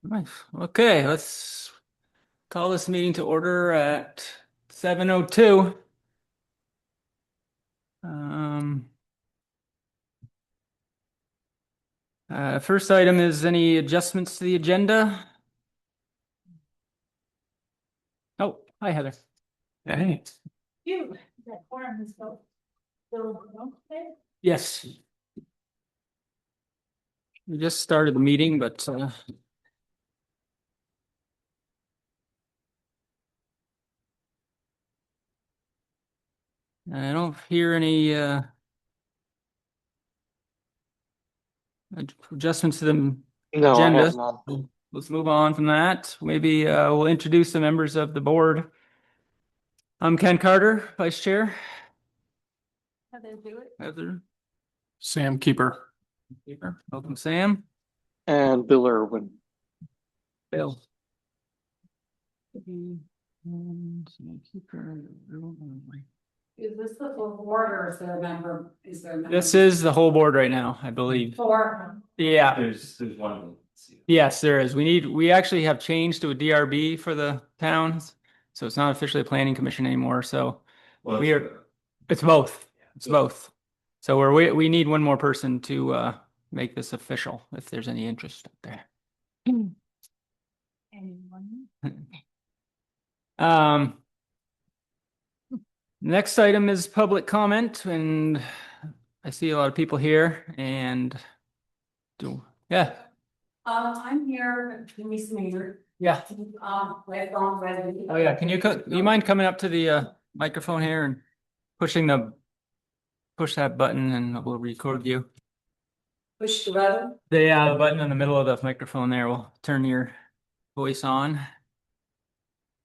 Nice. Okay, let's call this meeting to order at 7:02. Um, First item is any adjustments to the agenda? Oh, hi Heather. Hey. Yes. We just started the meeting, but I don't hear any adjustments to the No, I have agenda. none. Let's move on from that. Maybe we'll introduce the members of the board. I'm Ken Carter, Vice Chair. Heather do it. Heather. Sam Keeper. Welcome, Sam. And Bill Irwin. Bill. Is this the full board or is there a member, This is the whole board right now, I believe. Four. Yeah, There's one. yes, there is. We actually have changed to a DRB for the towns. So it's not officially a planning commission anymore, so it's both. It's both. So we need one more person to make this official, if there's any interest out there. Anyone? Next item is public comment, and I see a lot of people here and yeah. I'm here, Denise Maynard. Yeah. Lifelong resident. Oh, yeah. You mind coming up to the microphone here and push that button and we'll record you. Push the button. The button in the middle of the microphone there will turn your voice on.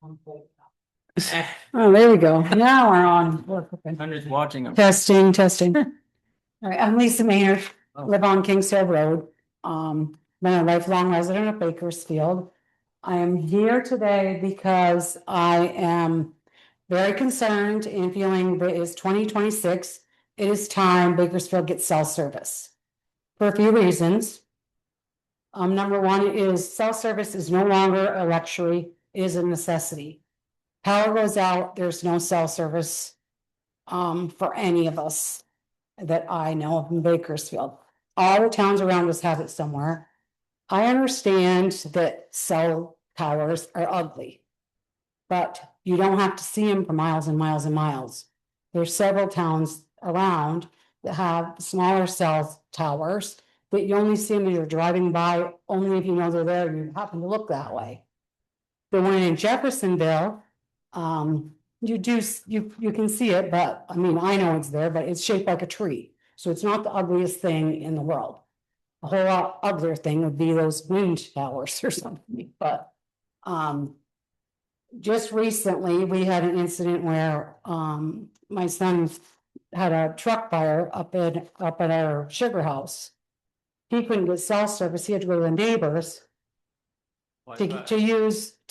Oh, there we go. Now we're on. Hundreds watching them. Testing. All right, I'm Lisa Maynard, live on Kings Hill Road. Been a lifelong resident of Bakersfield. I am here today because I am very concerned and feeling that it's 2026. It is time Bakersfield gets cell service for a few reasons. Number one is cell service is no longer a luxury, it is a necessity. Power goes out, there's no cell service for any of us that I know of in Bakersfield. All the towns around us have it somewhere. I understand that cell towers are ugly, but you don't have to see them for miles and miles and miles. There's several towns around that have smaller cell towers that you only see them when you're driving by, only if you know they're there, you happen to look that way. The one in Jeffersonville, you can see it, but I mean, I know it's there, but it's shaped like a tree. So it's not the ugliest thing in the world. A whole lot uglier thing would be those wind towers or something, but just recently we had an incident where my son had a truck fire up at our sugar house. He couldn't get cell service, he had to go to the neighbors to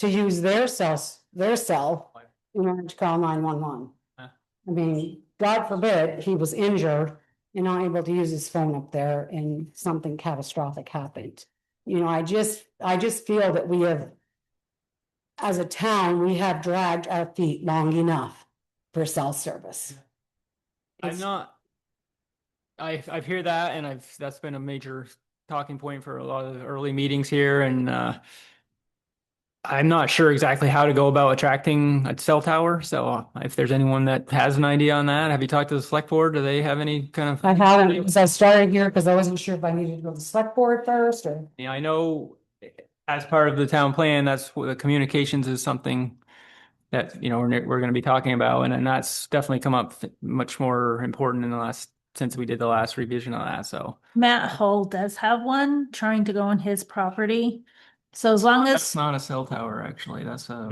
use their cell in order to call 911. Huh. I mean, God forbid he was injured and not able to use his phone up there and something catastrophic happened. You know, I just feel that we have, as a town, we have dragged our feet long enough for cell service. I hear that, and that's been a major talking point for a lot of the early meetings here, and I'm not sure exactly how to go about attracting a cell tower. So if there's anyone that has an idea on that, have you talked to the select board? Do they have any kind of? I haven't, because I started here because I wasn't sure if I needed to go to the select board first or. Yeah, I know as part of the town plan, that's what the communications is something that, we're going to be talking about. And that's definitely come up much more important since we did the last revision on that. So Matt Hull does have one trying to go on his property. So as long that's as, not a cell tower, actually, that's a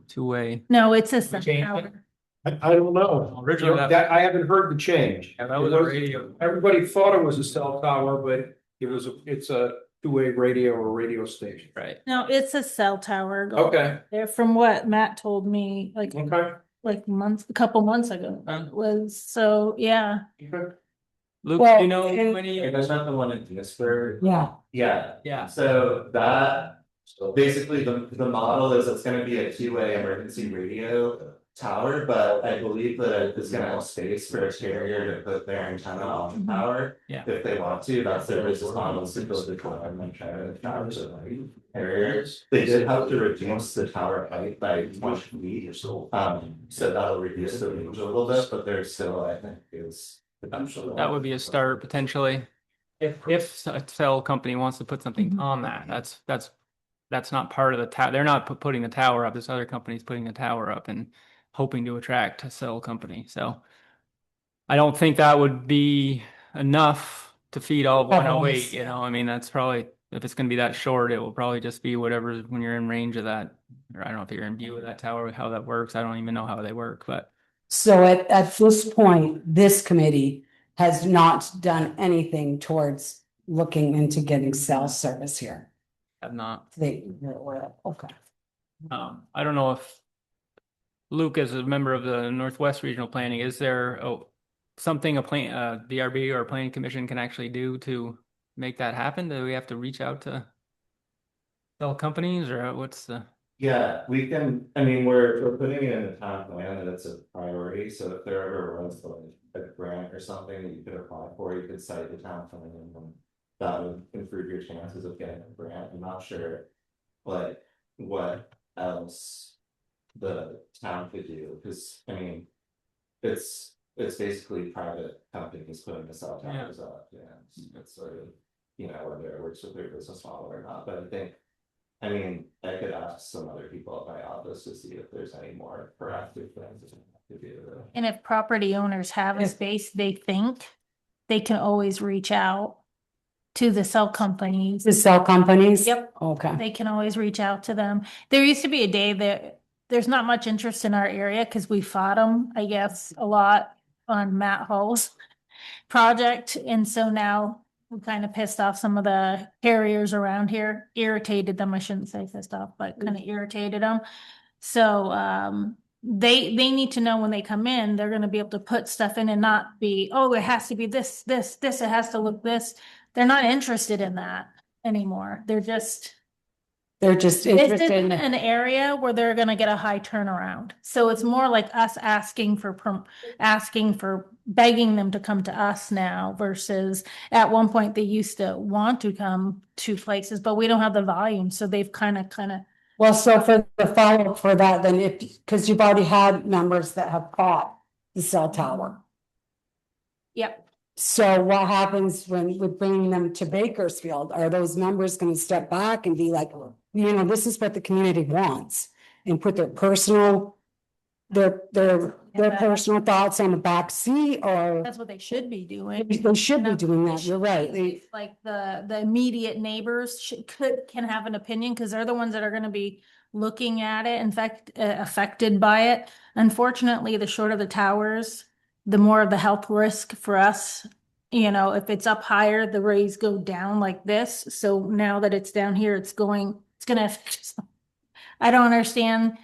two-way. no, it's a cell Change tower. I don't know. Originally, I haven't heard the change. Yeah, that was a radio. Everybody thought it was a cell tower, but it's a two-way radio or radio station. Right. No, it's a cell tower. going Okay. There, from what Matt told me, like Okay. a couple months ago, Huh. was, so, yeah. Okay. Luke, Well, do you know and- many? There's not the one in Ginsburg. Yeah, Yeah, Yeah. so that, basically the model is it's gonna be a two-way emergency radio tower, but I believe that it's gonna have space for a carrier to put their antenna on the tower. Yeah. If they want to, that's their business model, is to build the tower and then try to towers of like carriers. They did have to reduce the tower height by 20 feet or so. So that'll reduce the range a little bit, but there's still, I think, is potential. That would be a start potentially. If a cell company wants to put something Mhm. on that, that's not part of the tower. They're not putting the tower up. This other company's putting the tower up and hoping to attract a cell company. So I don't think that would be enough to feed all of 108, you know, I mean, that's probably, if it's gonna be that short, it will probably just be whatever, when you're in range of that. Or I don't know if you're in view of that tower, how that works. I don't even know how they work, but so at this point, this committee has not done anything towards looking into getting cell service here. have not. Okay. I don't know if Luke, as a member of the Northwest Regional Planning, is there something a DRB or a planning commission can actually do to make that happen? Do we have to reach out to cell companies, or what's the? Yeah, we can, I mean, we're putting it in the town plan that it's a priority, so if there ever was like a grant or something that you could apply for, you could cite the town plan and that would improve your chances of getting a grant. I'm not sure like what else the town could do, because I mean, it's basically private companies putting the cell towers up, yeah, it's sort of, you know, whether it works with their business model or not, but I think. I mean, I could ask some other people at my office to see if there's any more proactive things to do. And if property owners have a If- space, they think they can always reach out to the cell companies. The cell companies? Yep. Okay. They can always reach out to them. There used to be a day that there's not much interest in our area because we fought them, I guess, a lot on Matt Hull's project. And so now we kind of pissed off some of the carriers around here, irritated them. I shouldn't say pissed off, but kind of irritated them. So they need to know when they come in, they're gonna be able to put stuff in and not be, oh, it has to be this, it has to look this. They're not interested in that anymore. They're just, They're just this interested isn't in, an area where they're gonna get a high turnaround. So it's more like us asking for begging them to come to us now versus at one point they used to want to come to places, but we don't have the volume. So they've kind of well, so for the follow-up for that, then because you've already had members that have bought the cell tower. yep. So what happens when with bringing them to Bakersfield? Are those members gonna step back and be like, you know, this is what the community wants? And put their personal, their personal thoughts on the back seat, or That's what they should be doing. they should be doing that, you're right. Like the immediate neighbors can have an opinion because they're the ones that are gonna be looking at it, in fact, affected by it. Unfortunately, the shorter the towers, the more of the health risk for us. You know, if it's up higher, the rays go down like this. So now that it's down here, it's gonna affect us. I don't understand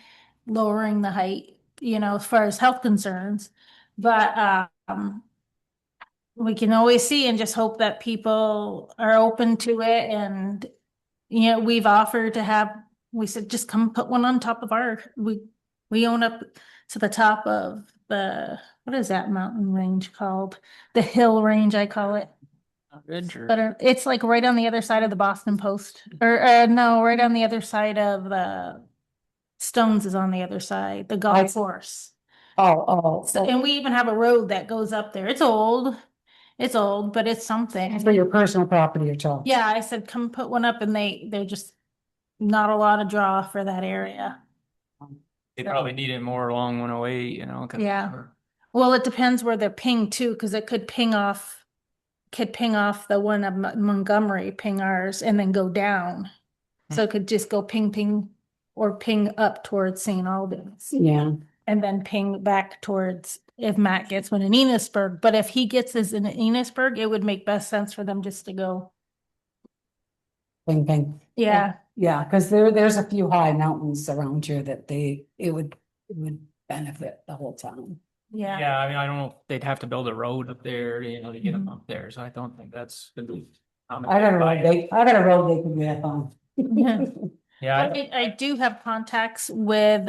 lowering the height, you know, as far as health concerns, but we can always see and just hope that people are open to it. And, you know, we've offered to have, we said, just come put one on top of we own up to the top of what is that mountain range called? The hill range, I call it. Ridge or? But it's like right on the other side of the Boston Post, or no, right on the other side of the Stones is on the other side, the golf course. So And we even have a road that goes up there. It's old, but it's something. for your personal property you're talking. Yeah, I said, come put one up, and they're just not a lot of draw for that area. They probably need it more along 108, you know? 'Cause- Yeah. Well, it depends where they're pinged too, because it could ping off the one of Montgomery, ping ours, and then go down. So it could just go ping, or ping up towards St. Albans. Yeah, And then ping back towards if Matt gets one in Enosburg. But if he gets his in Enosburg, it would make best sense for them just to go. bing, bing. Yeah. Yeah, because there's a few high mountains around here that it would benefit the whole town. Yeah. Yeah, I mean, I don't know if they'd have to build a road up there, you know, to get them Mhm. up there, so I don't think that's. I got a road they could get on. Yeah. Yeah, I do have contacts with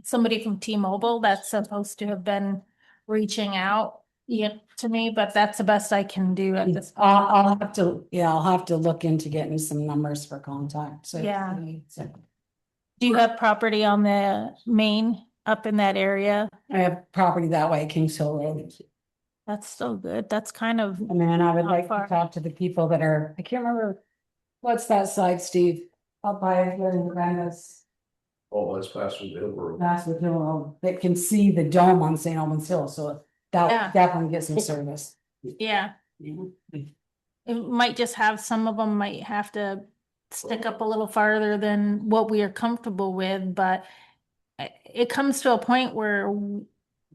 somebody from T-Mobile that's supposed to have been reaching out to me, but that's the best I can do at this point. I'll have to look into getting some numbers for contact, so. Yeah. Do you have property on the main up in that area? I have property that way, Kings Hill Road. That's still good. That's kind of, I mean, I would Not like to far. talk to the people that are, I can't remember, what's that side, Steve? Up by here in Granda's, Oh, that's past the Hill that's what Hill Road, they can see the dome on St. Albans Hill, so Yeah. that definitely gets some service. yeah, it might just have, some of them might have to stick up a little farther than what we are comfortable with, but it comes to a point where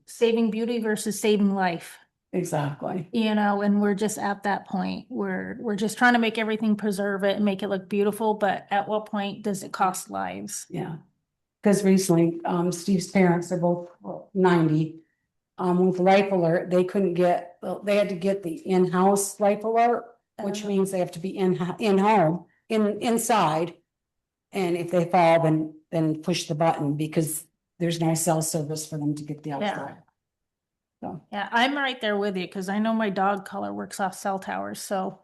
saving beauty versus saving life, Exactly, and we're just at that point where we're just trying to make everything, preserve it and make it look beautiful, but at what point does it cost lives? yeah. Cause recently, Steve's parents, they're both 90. With Life Alert, they couldn't get, they had to get the in-house Life Alert, which means they have to be in-home, inside. And if they fall, then push the button because there's no cell service for them to get the outside. So, Yeah, I'm right there with you because I know my dog color works off cell towers, so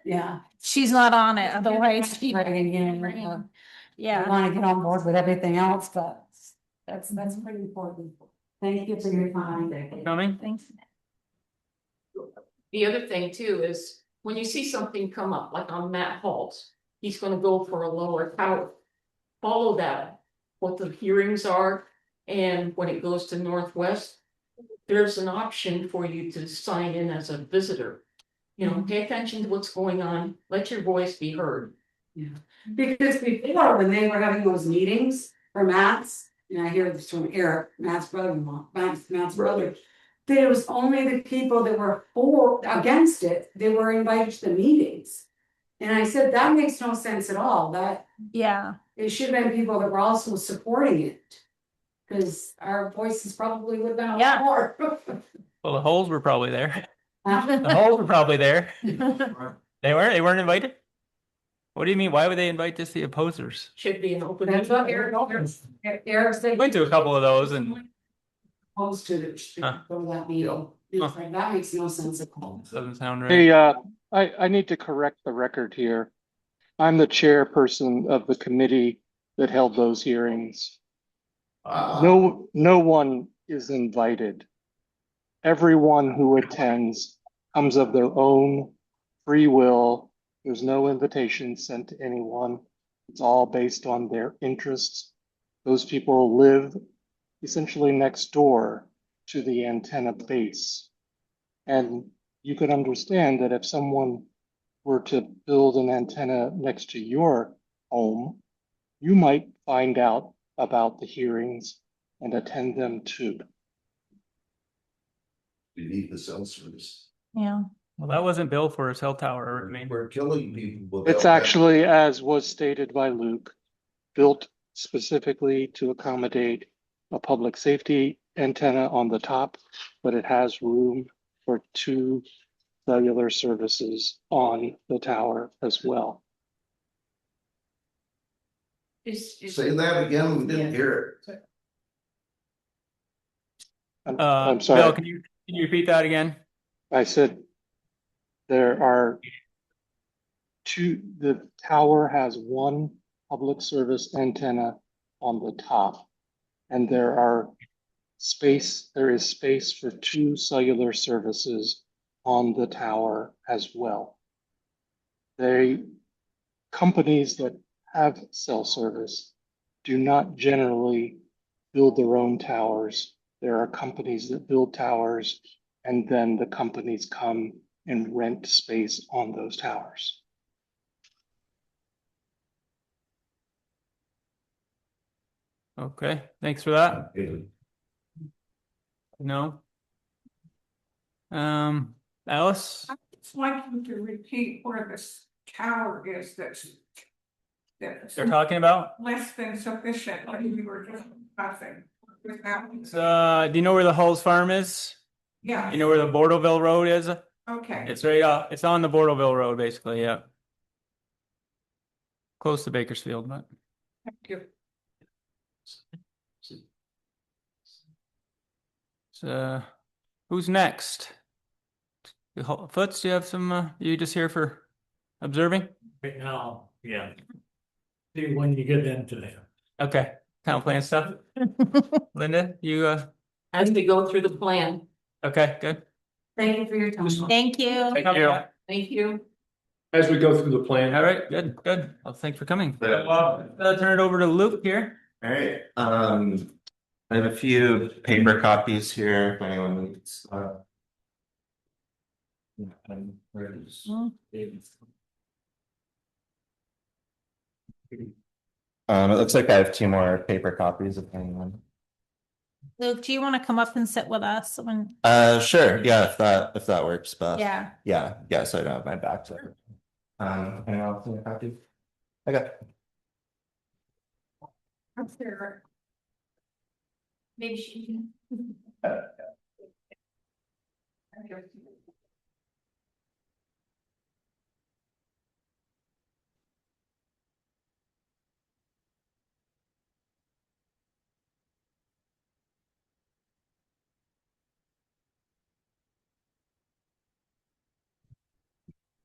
yeah. she's not on it, otherwise she'd. Right, I Yeah, wanna get on board with everything else, but that's pretty important. Thank you for your time. coming. thanks. The other thing too is when you see something come up, like on Matt Halt's, he's gonna go for a lower tower. Follow that, what the hearings are, and when it goes to Northwest, there's an option for you to sign in as a visitor. Pay attention to what's going on, let your voice be heard. Yeah, because before, when they were having those meetings for Matt's, and I hear this from Eric, Matt's brother-in-law, Matt's brother. There was only the people that were against it, they were invited to the meetings. And I said, that makes no sense at all, that Yeah, it should have been people that were also supporting it. Cause our voices probably would have been a Yeah. lot more. Well, the holes were probably there. The Huh? holes were probably there. They weren't invited? What do you mean? Why would they invite just the opposers? Should be an open. That's what Eric said. Went to a couple of those and Opposed to the, Huh. for that meeting. It's like, that makes no sense at all. doesn't sound right. Hey, I need to correct the record here. I'm the chairperson of the committee that held those hearings. No one is invited. Everyone who attends comes of their own free will. There's no invitation sent to anyone. It's all based on their interests. Those people live essentially next door to the antenna base. And you could understand that if someone were to build an antenna next to your home, you might find out about the hearings and attend them too. We need the cell service. yeah, Well, that wasn't built for a cell tower. I mean, We're killing people. It's actually, as was stated by Luke, built specifically to accommodate a public safety antenna on the top, but it has room for 2 cellular services on the tower as well. Say that again, we didn't hear it. I'm Bill, sorry, can you repeat that again? I said there are 2, the tower has 1 public service antenna on the top, and there is space for 2 cellular services on the tower as well. Companies that have cell service do not generally build their own towers. There are companies that build towers, and then the companies come and rent space on those towers. Okay, thanks for that. No. Alice? I'd just like you to repeat where this tower is that's They're talking about? less than sufficient, like you were just discussing. with that one? Do you know where the Hulls Farm is? Yeah, You know where the Bordeauxville Road is? okay. It's right it's on the Bordeauxville Road, basically, yeah. Close to Bakersfield, but. Thank you. So, who's next? Foots, do you have some, you just here for observing? Right now, yeah. See when you get into there. Okay, town plan stuff. Linda, you, As we go through the plan, okay, good. Thank you for your time. Thank you. Thank you. thank you. As we go through the plan. All right, good, good. Well, thanks for coming. Yeah. Well, I'll turn it over to Luke here. Alright, I have a few paper copies here if anyone needs. Where is- it looks like I have two more paper copies if anyone. Luke, do you want to come up and sit with us when? Sure, yeah, if that works best. Yeah. Yeah, so I don't have my back to it. Anyone else need a copy? Okay. Maybe she can.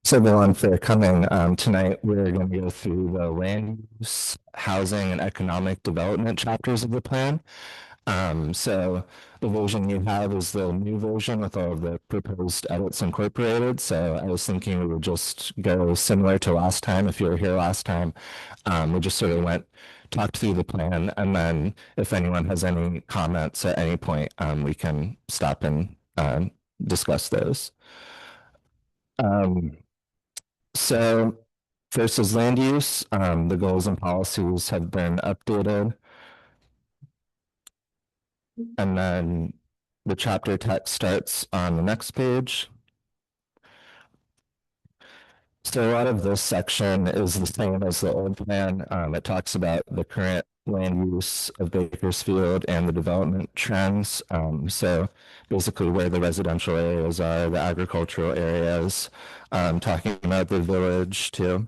So everyone for coming, tonight we're going to go through the land use, housing and economic development chapters of the plan. So the version you have is the new version with all of the proposed edits incorporated. So I was thinking we would just go similar to last time. If you were here last time, we just sort of talked through the plan, and then if anyone has any comments at any point, we can stop and discuss those. So first is land use. The goals and policies have been updated. And then the chapter text starts on the next page. So a lot of this section is the same as the old plan. It talks about the current land use of Bakersfield and the development trends. So basically where the residential areas are, the agricultural areas, talking about the village too.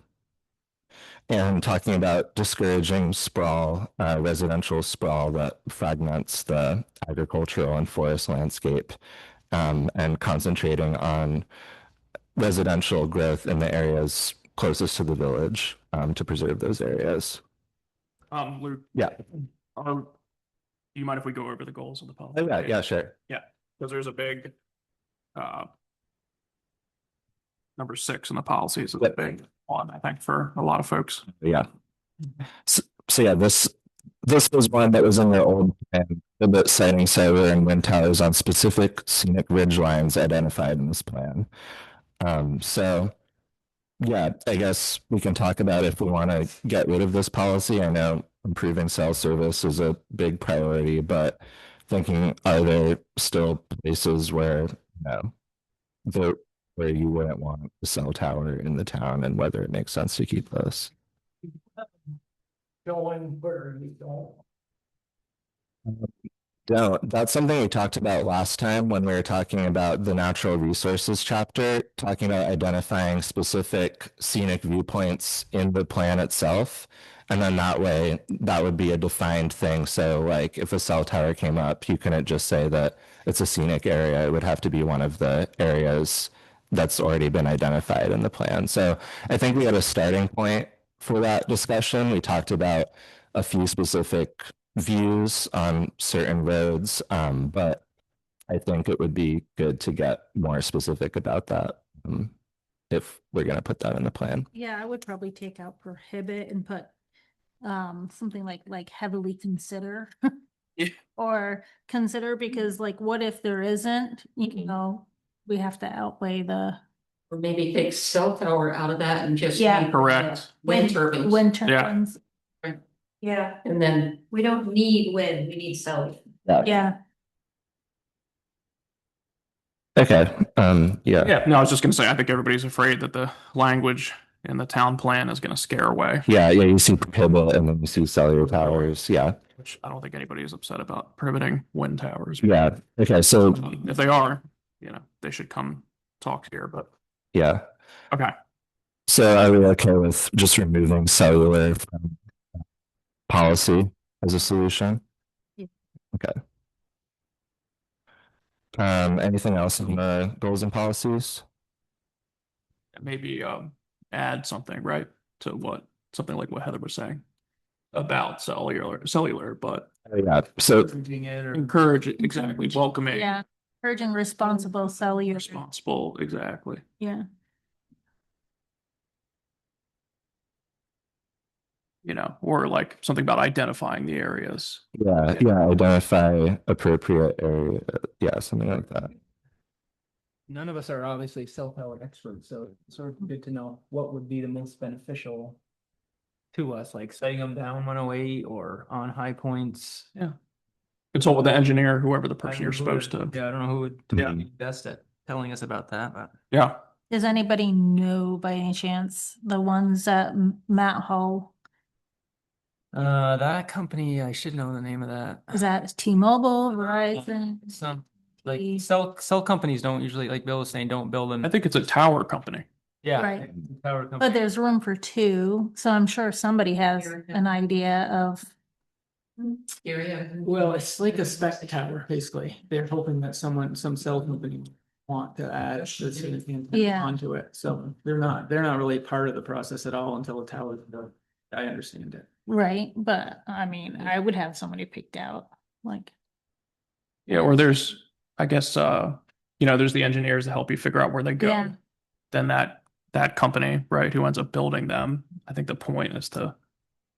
And talking about discouraging sprawl, residential sprawl that fragments the agricultural and forest landscape, and concentrating on residential growth in the areas closest to the village, to preserve those areas. Luke, Yeah. do you mind if we go over the goals of the policy? Oh, yeah, sure. Because there's a big, number 6 in the policies is a big one, I think, for a lot of folks. Yeah. So yeah, this was one that was in the old plan, about citing solar and wind towers on specific scenic ridge lines identified in this plan. So yeah, I guess we can talk about if we want to get rid of this policy. I know improving cell service is a big priority, but thinking, are there still places where, where you wouldn't want a cell tower in the town, and whether it makes sense to keep those? Going where you don't. That's something we talked about last time when we were talking about the natural resources chapter, talking about identifying specific scenic viewpoints in the plan itself. And then that way, that would be a defined thing. So like if a cell tower came up, you couldn't just say that it's a scenic area. It would have to be one of the areas that's already been identified in the plan. So I think we had a starting point for that discussion. We talked about a few specific views on certain roads, but I think it would be good to get more specific about that, if we're going to put that in the plan. Yeah, I would probably take out prohibit and put something like heavily consider. Yeah. Or consider, because like what if there isn't, you know, we have to outweigh the. Or maybe take cell tower out of that and just. Yeah. make, Correct. Wind turbines. Wind turbines. Yeah, And then we don't need wind, we need solar. Yeah, Okay. Yeah. Yeah, no, I was just gonna say, I think everybody's afraid that the language in the town plan is gonna scare away, Yeah, you see prohibit and then you see cellular towers, yeah. which I don't think anybody is upset about prohibiting wind towers. Yeah, okay, so, If they are, they should come talk here, but yeah. okay. So are we okay with just removing cellular from policy as a solution? Yeah. Okay. Anything else in the goals and policies? Maybe add something, right, to something like what Heather was saying about cellular, but Yeah, so, encourage it, exactly, welcoming, Yeah, encouraging responsible cellular, responsible, exactly. yeah. Or like something about identifying the areas. yeah, identify appropriate area, yeah, something like that. None of us are obviously cell tower experts, so it's sort of good to know what would be the most beneficial to us, like setting them down 108 or on high points. Yeah. Consult with the engineer, whoever the I person don't you're know who supposed would- to. Yeah, I don't know who would Yeah. be best at telling us about that, but. Yeah. Does anybody know by any chance the ones at Matt Hall? That company, I should know the name of that. Is that T-Mobile, Verizon? Some, like, cell companies don't usually, like Bill was saying, don't build them. I think it's a tower company. Yeah. Right. Tower But company. there's room for two, so I'm sure somebody has an idea of. Well, it's like a spec tower, basically. They're hoping that some cell company want to add this significant Yeah. onto it. So they're not really part of the process at all until the tower is built. I understand it. Right, but I mean, I would have somebody picked out, like, Yeah, or there's, I guess, there's the engineers that help you figure out where they go. Yeah. Then that company, right, who ends up building them, I think the point is to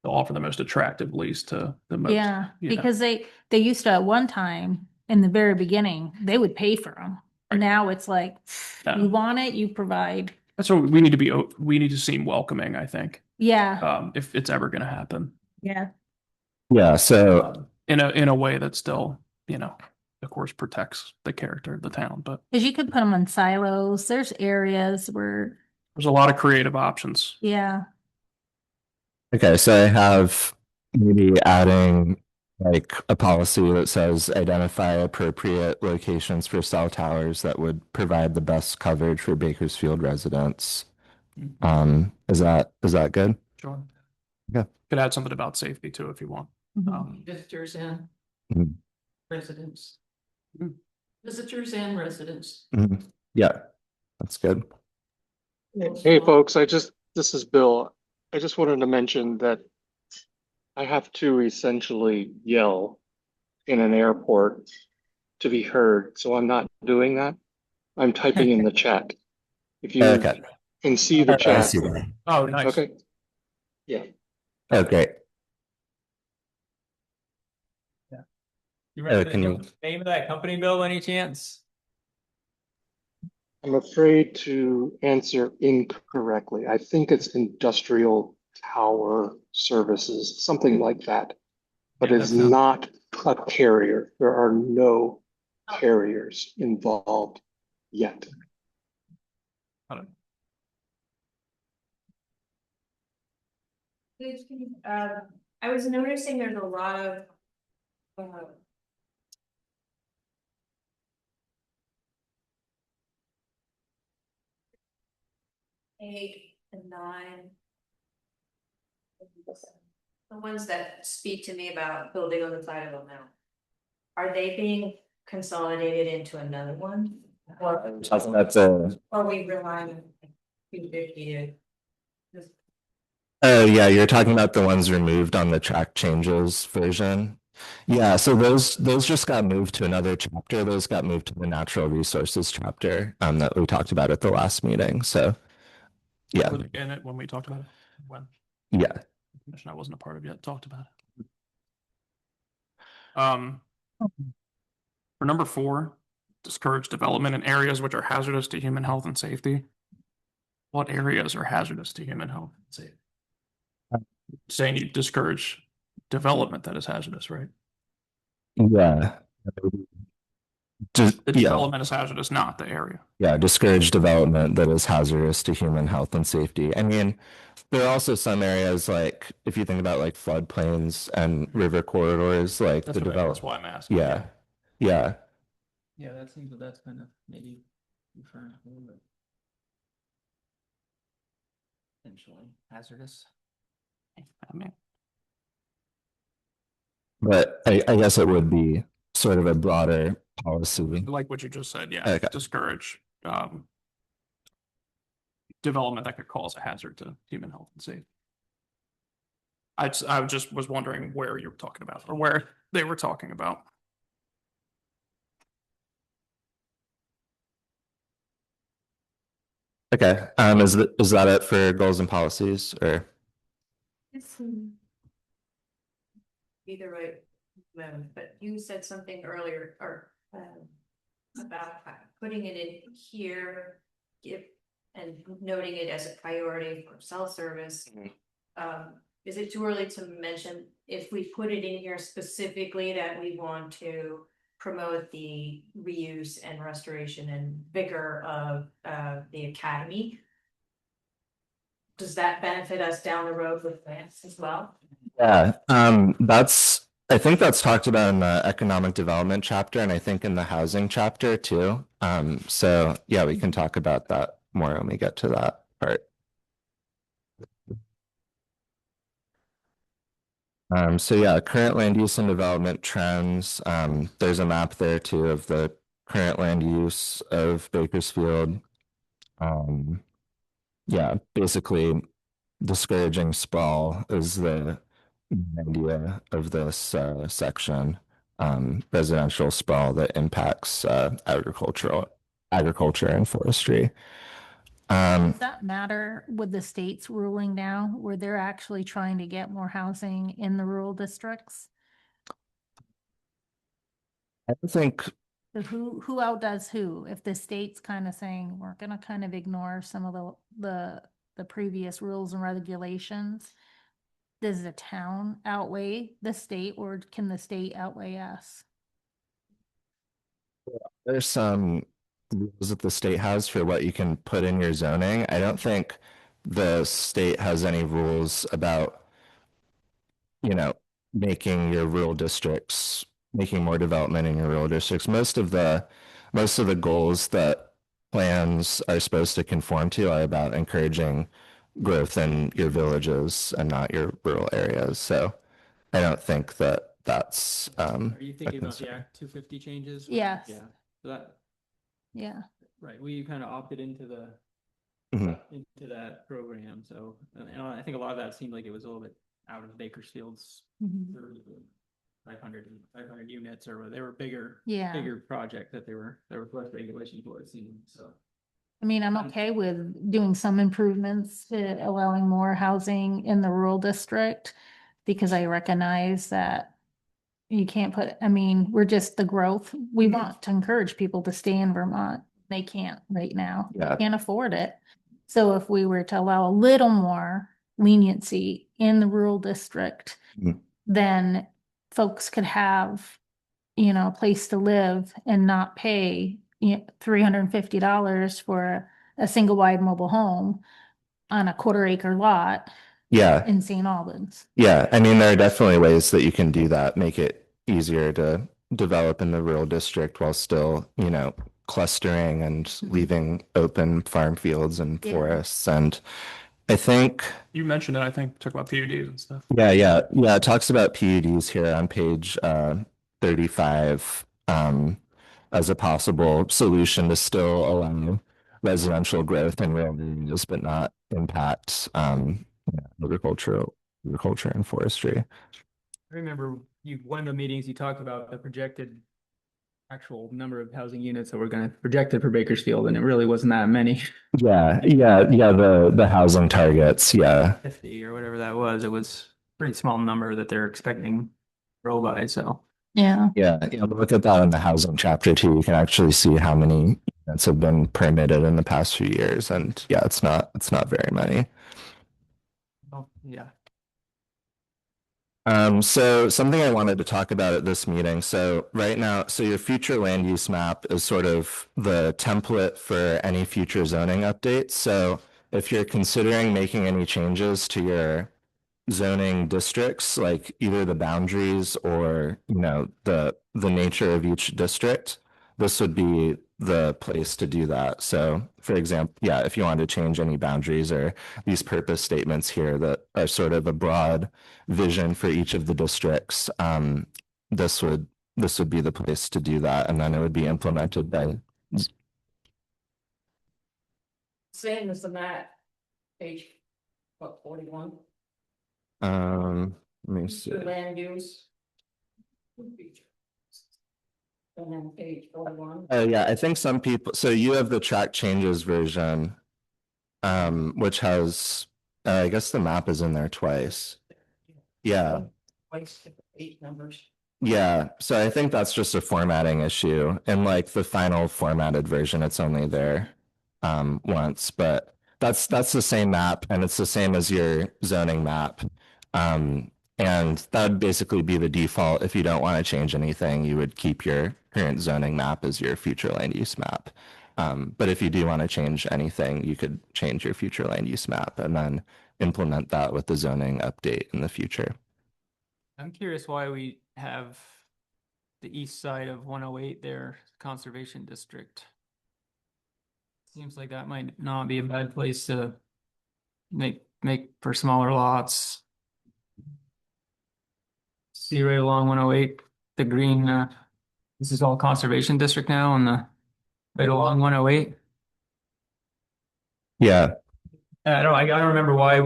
offer the most attractive lease to the most. yeah, you know. because they used to at one time, in the very beginning, they would pay for them. Right. Now it's like, Yeah. you want it, you provide. That's what we need to seem welcoming, I think, Yeah, if it's ever going to happen. yeah, Yeah, so, In a way that still, of course, protects the character of the town, but because you could put them in silos. There's areas where, there's a lot of creative options. yeah, okay, so I have maybe adding like a policy that says identify appropriate locations for cell towers that would provide the best coverage for Bakersfield residents. Is that good? Sure. Yeah. Could add something about safety too, if you want. Mhm. Visitors and Mhm. residents. Mhm. Visitors and residents. Mhm. Yeah, that's good. Hey, folks, this is Bill. I just wanted to mention that I have to essentially yell in an airport to be heard, so I'm not doing that. I'm typing in the chat. If you Okay. can see the I chat. see that. Oh, nice. Okay. Yeah. Oh, great. You remember can you- the name of that company, Bill, any chance? I'm afraid to answer incorrectly. I think it's Industrial Tower Services, something like that. But Yeah, it's that sounds- not a carrier. There are no carriers involved yet. I was noticing there's a lot of eight and nine. The ones that speak to me about building on the side of a mountain. Are they being consolidated into another one? Or That's a, are we relying on 250 to? oh yeah, you're talking about the ones removed on the track changes version. Yeah, so those just got moved to another chapter. Those got moved to the natural resources chapter that we talked about at the last meeting. So yeah, Were they in it when we talked about it? When yeah. the commission I wasn't a part of yet talked about it. For number 4, discourage development in areas which are hazardous to human health and safety. What areas are hazardous to human health and safety? Saying you discourage development that is hazardous, right? Yeah. The development is hazardous, not the area. Yeah, discourage development that is hazardous to human health and safety. I mean, there are also some areas like if you think about like floodplains and river corridors, like That's the that's develop. why I'm asking. Yeah, yeah. Yeah, that seems that that's kind of maybe referring to a little bit. Potentially hazardous. I mean, But I guess it would be sort of a broader policy. like what you just said, yeah, Okay. discourage development that could cause a hazard to human health and safety. I just was wondering where you were talking about or where they were talking about. Okay. Is that it for goals and policies or? Be the right moment, but you said something earlier or about putting it in here, give and noting it as a priority for cell service. Is it too early to mention if we put it in here specifically that we want to promote the reuse and restoration and vigor of the academy? Does that benefit us down the road with grants as well? Yeah, I think that's talked about in the economic development chapter and I think in the housing chapter too. So yeah, we can talk about that more when we get to that part. So yeah, current land use and development trends. There's a map there too of the current land use of Bakersfield. Yeah, basically discouraging sprawl is the idea of this section. Residential sprawl that impacts agriculture and forestry. Does that matter with the state's ruling now, where they're actually trying to get more housing in the rural districts? I don't think So who outdoes who? If the state's kind of saying, we're gonna kind of ignore some of the previous rules and regulations, does the town outweigh the state or can the state outweigh us? there's some rules that the state has for what you can put in your zoning. I don't think the state has any rules about, making your rural districts, making more development in your rural districts. Most of the goals that plans are supposed to conform to are about encouraging growth in your villages and not your rural areas. So I don't think that that's Are you a thinking about the concern. Act 250 changes? Yes. Yeah. So that Yeah. right, we kind of opted into Mhm. into that program. So, and I think a lot of that seemed like it was a little bit out of Bakersfield's Mhm. 500 units, or they were bigger Yeah. project that there was less regulation for it seemed. So I mean, I'm okay with doing some improvements to allowing more housing in the rural district because I recognize that you can't put, I mean, we're just the growth. We want to encourage people to stay in Vermont. They can't right now. Yeah. Can't afford it. So if we were to allow a little more leniency in the rural district, Mhm. then folks could have, a place to live and not pay, $350 for a single wide mobile home on a quarter acre lot Yeah. in St. Albans. Yeah, I mean, there are definitely ways that you can do that, make it easier to develop in the rural district while still, clustering and leaving open farm fields and Yeah. forests. And I think, You mentioned it, I think, talk about PUDs and stuff. yeah, it talks about PUDs here on page 35 as a possible solution to still allow residential growth in rural areas, but not impact agriculture and forestry. I remember one of the meetings you talked about the projected actual number of housing units that were going to projected for Bakersfield, and it really wasn't that many. Yeah, the housing targets, yeah. 50 or whatever that was. It was a pretty small number that they're expecting to grow by. So Yeah. Yeah, look at that in the housing chapter too. You can actually see how many units have been permitted in the past few years. And yeah, it's not very many. yeah. So something I wanted to talk about at this meeting. So right now, so your future land use map is sort of the template for any future zoning updates. So if you're considering making any changes to your zoning districts, like either the boundaries or, the nature of each district, this would be the place to do that. So for example, yeah, if you want to change any boundaries or these purpose statements here that are sort of a broad vision for each of the districts, this would this would be the place to do that, and then it would be implemented by. Same as the map, page, what, 41? Let me see. The land use. And then page 41. Oh yeah, I think some people, so you have the track changes version, which has, I guess the map is in there twice. Yeah, Twice, 8 numbers. yeah, so I think that's just a formatting issue. In like the final formatted version, it's only there once, but that's the same map and it's the same as your zoning map. And that would basically be the default. If you don't want to change anything, you would keep your current zoning map as your future land use map. But if you do want to change anything, you could change your future land use map and then implement that with the zoning update in the future. I'm curious why we have the east side of 108 there, conservation district. Seems like that might not be a bad place to make for smaller lots. See right along 108, the green, this is all conservation district now on the right along 108. Yeah, I don't remember why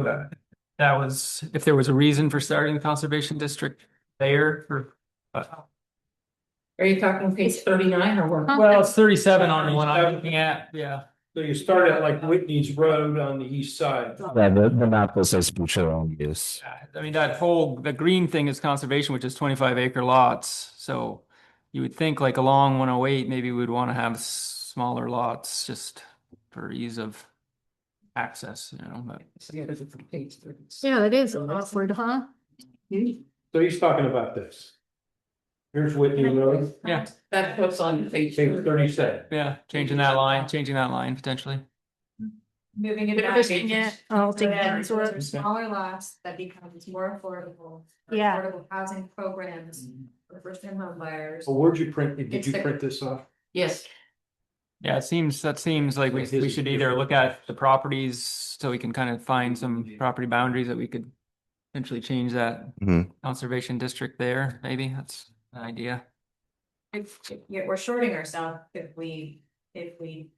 that was, if there was a reason for starting the conservation district there for. Are you talking page 39 or what? Well, it's 37 on the one I'm looking at, yeah. So you start at like Whitney's Road on the east side. yeah, the map that says future land use. I mean, the green thing is conservation, which is 25-acre lots. So you would think like along 108, maybe we'd want to have smaller lots just for ease of access, but. Yeah, that is awkward, huh? So he's talking about this. Here's Whitney Road, Yeah, That puts on page. page 37. yeah, changing that line potentially. Moving it They're back. pushing it all So that together. those are smaller lots that becomes more affordable. for Yeah. Affordable housing programs for first time home buyers. Well, where'd you print, did It's you the- print this off? Yes, Yeah, that seems like we should either look at the properties so we can kind of find some property boundaries that we could potentially change that Mhm. conservation district there, maybe that's an idea. Yeah, we're shorting ourselves if we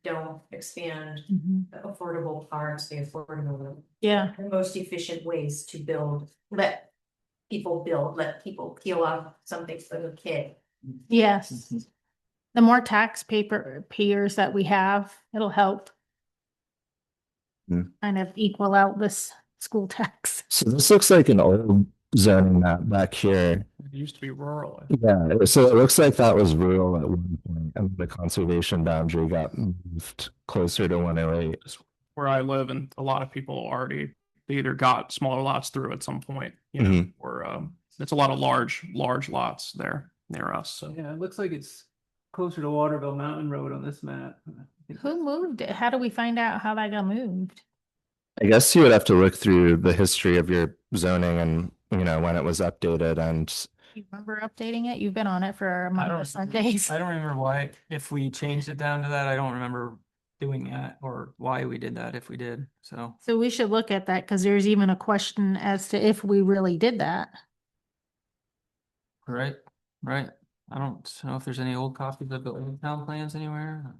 don't expand the affordable parts, the affordable. Yeah, The most efficient ways to build, let people peel off something for the kid. yes. The more payers that we have, it'll help. Hmm. Kind of equal out this school tax. So this looks like an old zoning map back here. It used to be rural. Yeah, so it looks like that was rural at one point, and the conservation boundary got moved closer to 108. Where I live, and a lot of people already, they either got smaller lots through at some point, Mhm. or it's a lot of large lots there near us. So Yeah, it looks like it's closer to Waterville Mountain Road on this map. Who moved it? How do we find out how that got moved? I guess you would have to look through the history of your zoning and, when it was updated and You remember updating it? You've been on it for a I month don't- or some days. I don't remember why, if we changed it down to that, I don't remember doing that or why we did that if we did, so. So we should look at that because there's even a question as to if we really did that. Right. I don't know if there's any old copies of the old town plans anywhere.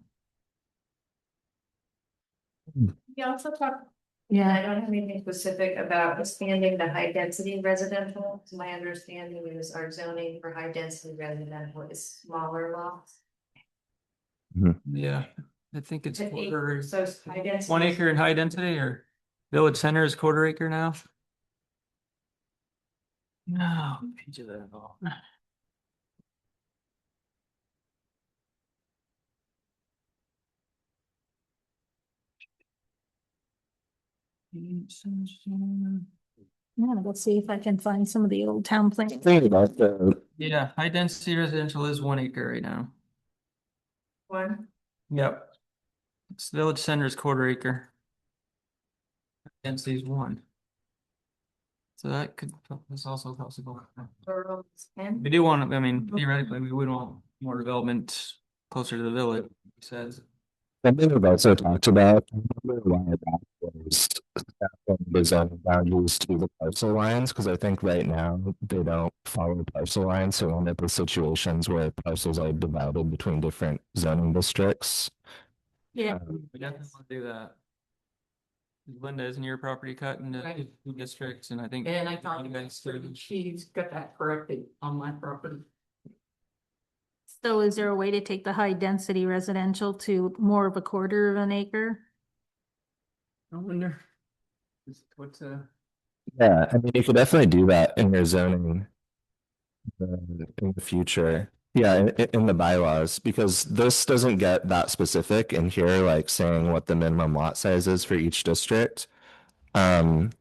We also talked, Yeah. I don't have anything specific about expanding the high density residential. My understanding is our zoning for high density residential is smaller lots. Yeah, I think it's quarter, So high density. 1 acre in high density or village center is quarter acre now. No, page of that at all. Yeah, let's see if I can find some of the old town plans. Think about the, Yeah, high density residential is 1 acre right now. One, Yep. It's village center is 1/4 acre. Density is 1. So that's also possible. rural is 10. We do want, I mean, theoretically, we would want more development closer to the village, he says. something we've also talked about, a while back was the zoning boundaries to the parcel lines, because I think right now they don't follow parcel lines, so we end up with situations where parcels are divided between different zoning districts. Yeah. We definitely want to do that. Linda, isn't your property cut into Right. 2 districts, and I think. And I thought she's got that corrected on my property. So is there a way to take the high density residential to more of 1/4 acre? I wonder. What's Yeah, I mean, you could definitely do that in your zoning in the future. Yeah, in the bylaws, because this doesn't get that specific in here, like saying what the minimum lot size is for each district. And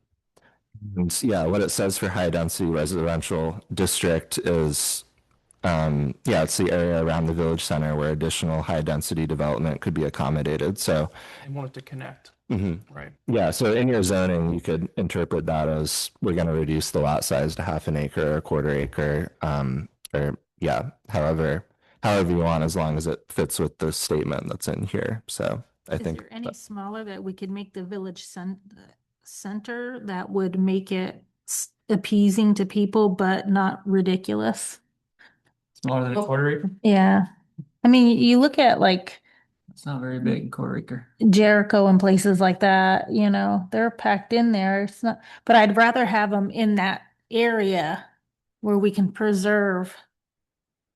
yeah, what it says for high density residential district is, yeah, it's the area around the village center where additional high density development could be accommodated. So, They want it to connect, mhm. right? Yeah, so in your zoning, you could interpret that as we're going to reduce the lot size to 1/2 acre or 1/4 acre, or yeah, however you want, as long as it fits with the statement that's in here. So I Is think there any smaller that we could make the village center that would make it appeasing to people, but not ridiculous? smaller than a 1/4 acre? Yeah. I mean, you look at like It's not very big, 1/4 acre. Jericho and places like that, they're packed in there. It's not, but I'd rather have them in that area where we can preserve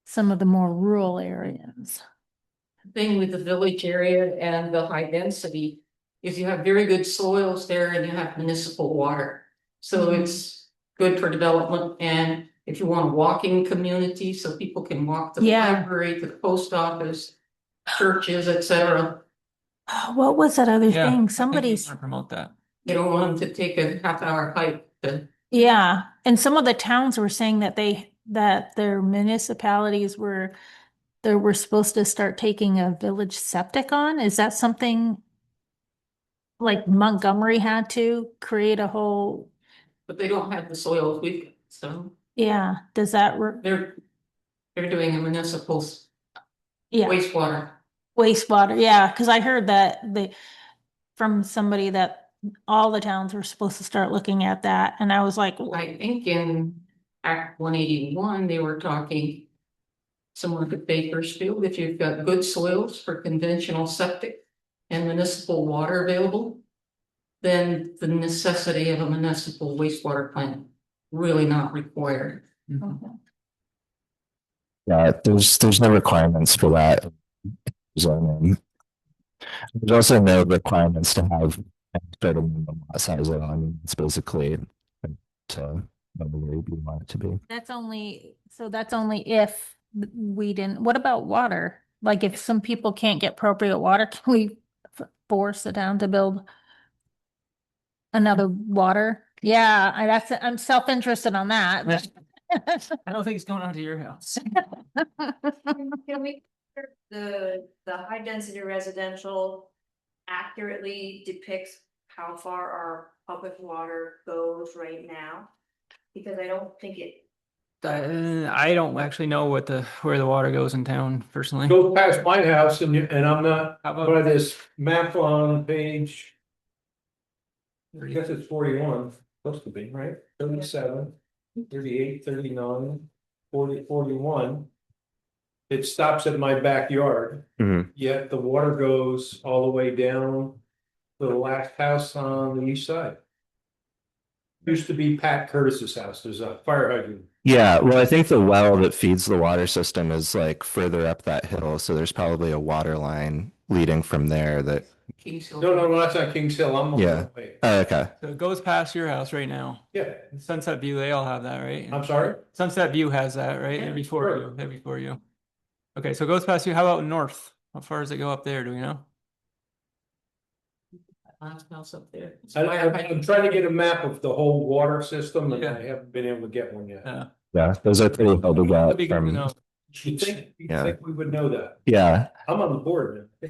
some of the more rural areas. Thing with the village area and the high density is you have very good soils there and you have municipal water. So it's good for development, and if you want a walking community, so people can walk to the Yeah. library, to the post office, churches, etc. What was that other Yeah, I thing? think we Somebody's, wanna promote that. You don't want them to take a half-hour hike to. yeah, and some of the towns were saying that their municipalities they were supposed to start taking a village septic on. Is that something like Montgomery had to create a whole, But they don't have the soils we've got, so yeah, does that, they're doing a municipal yeah, wastewater. wastewater, yeah, because I heard that from somebody that all the towns were supposed to start looking at that, and I was like, I think in Act 181, they were talking similar to Bakersfield, if you've got good soils for conventional septic and municipal water available, then the necessity of a municipal wastewater plant really not required. yeah, there's no requirements for that in zoning. There's also no requirements to have sort of minimum lot size at all. I mean, it's basically to whatever you want it to be. that's only if we didn't, what about water? Like if some people can't get appropriate water, can we force the town to build another water? Yeah, I'm self-interested on that. I don't think it's going on to your house. Can we, the high density residential accurately depicts how far our public water goes right now? Because I don't think it, I don't actually know where the water goes in town personally. Go past my house and I'm not, How by about, this map on page. I guess it's 41, supposed to be, right? 37, 38, 39, 40, 41. It stops at my backyard, Mhm. yet the water goes all the way down to the last house on the east side. Used to be Pat Curtis's house, there's a fire hydrant. Yeah, well, I think the well that feeds the water system is like further up that hill, so there's probably a water line leading from there that. Kings Hill. No, that's not Kings Hill, I'm on Yeah. the way. Oh, okay. so it goes past your house right now. Yeah, Sunset View, they all have that, right? I'm sorry? Sunset View has that, right? They're before Sure. you. They're before you. Okay, so it goes past you. How about north? How far does it go up there? Do we know? last house up there. I'm trying to get a map of the whole water system and Yeah. I haven't been able to get one yet. Yeah. Yeah, those are pretty hard to It'd get be good to from, know. You think Yeah. we would know that? yeah. I'm on the board now.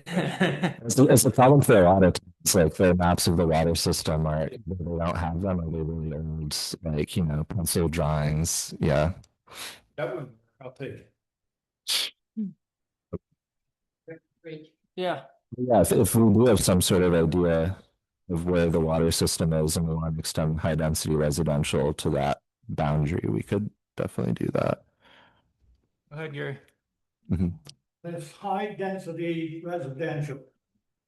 It's the problem for a lot of times, like the maps of the water system are, they don't have them, or they really old, like, pencil drawings, yeah. That would, I'll take it. Great. Yeah. Yeah, if we do have some sort of idea of where the water system is and we want to extend high density residential to that boundary, we could definitely do that. Go ahead, Gary. Mhm. This high density residential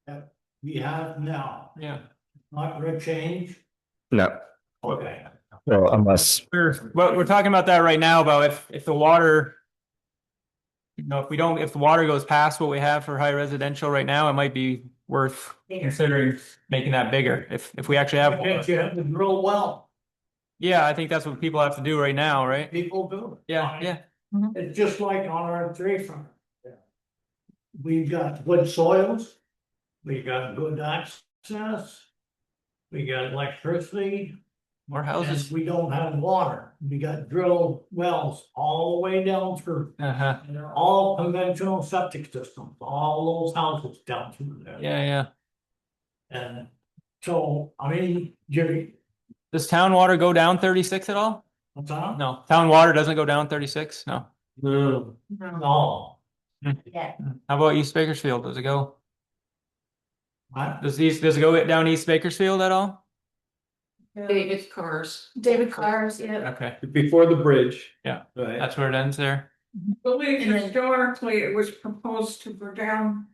that we have now, Yeah. not gonna change. No, Okay. well, unless, We're talking about that right now about if the water. If the water goes past what we have for high residential right now, it might be worth considering making that bigger if we actually have. But you have to drill well, Yeah, I think that's what people have to do right now, right? people do it. Yeah, yeah. It's just like on our tree farm. We've got good soils, we got good access, we got electricity, More and houses. we don't have water. We got drilled wells all the way down through. Uh-huh. And they're all conventional septic systems, all those houses down through there. Yeah, yeah. And so, I mean, Jerry, Does town water go down 36 at all? what's that? No, town water doesn't go down 36? No. No. Yeah. How about East Bakersfield? Does it go? What? Does it go down East Bakersfield at all? David's cars. David Cars, yeah. Okay, Before the bridge. Yeah. Right. that's where it ends there. Believe And then- historically, it was proposed to go down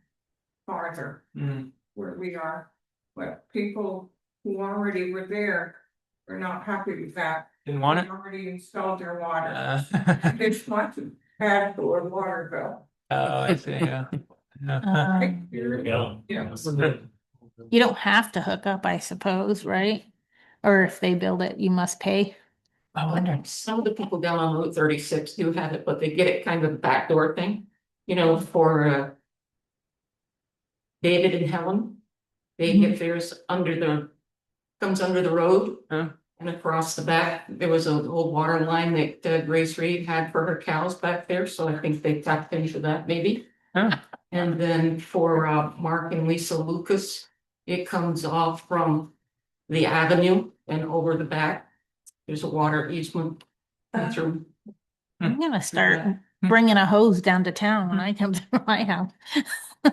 farther Mm. where we are. But people who already were there were not happy with that. Didn't want They it? already installed their water. Uh, It's much bad for a water bill. Oh, I see, yeah. Yeah. Yeah. Yeah. You don't have to hook up, I suppose, right? Or if they build it, you must pay. I wonder. Some of the people down on Route 36 do have it, but they get it kind of a backdoor thing, for David and Helen. They get theirs comes under the road. Huh. And across the back, there was an old water line that Grace Reed had for her cows back there, so I think they tapped into that maybe. Huh. And then for Mark and Lisa Lucas, it comes off from the avenue and over the back. There's a water easement through. I'm gonna start bringing a hose down to town when I come to my house.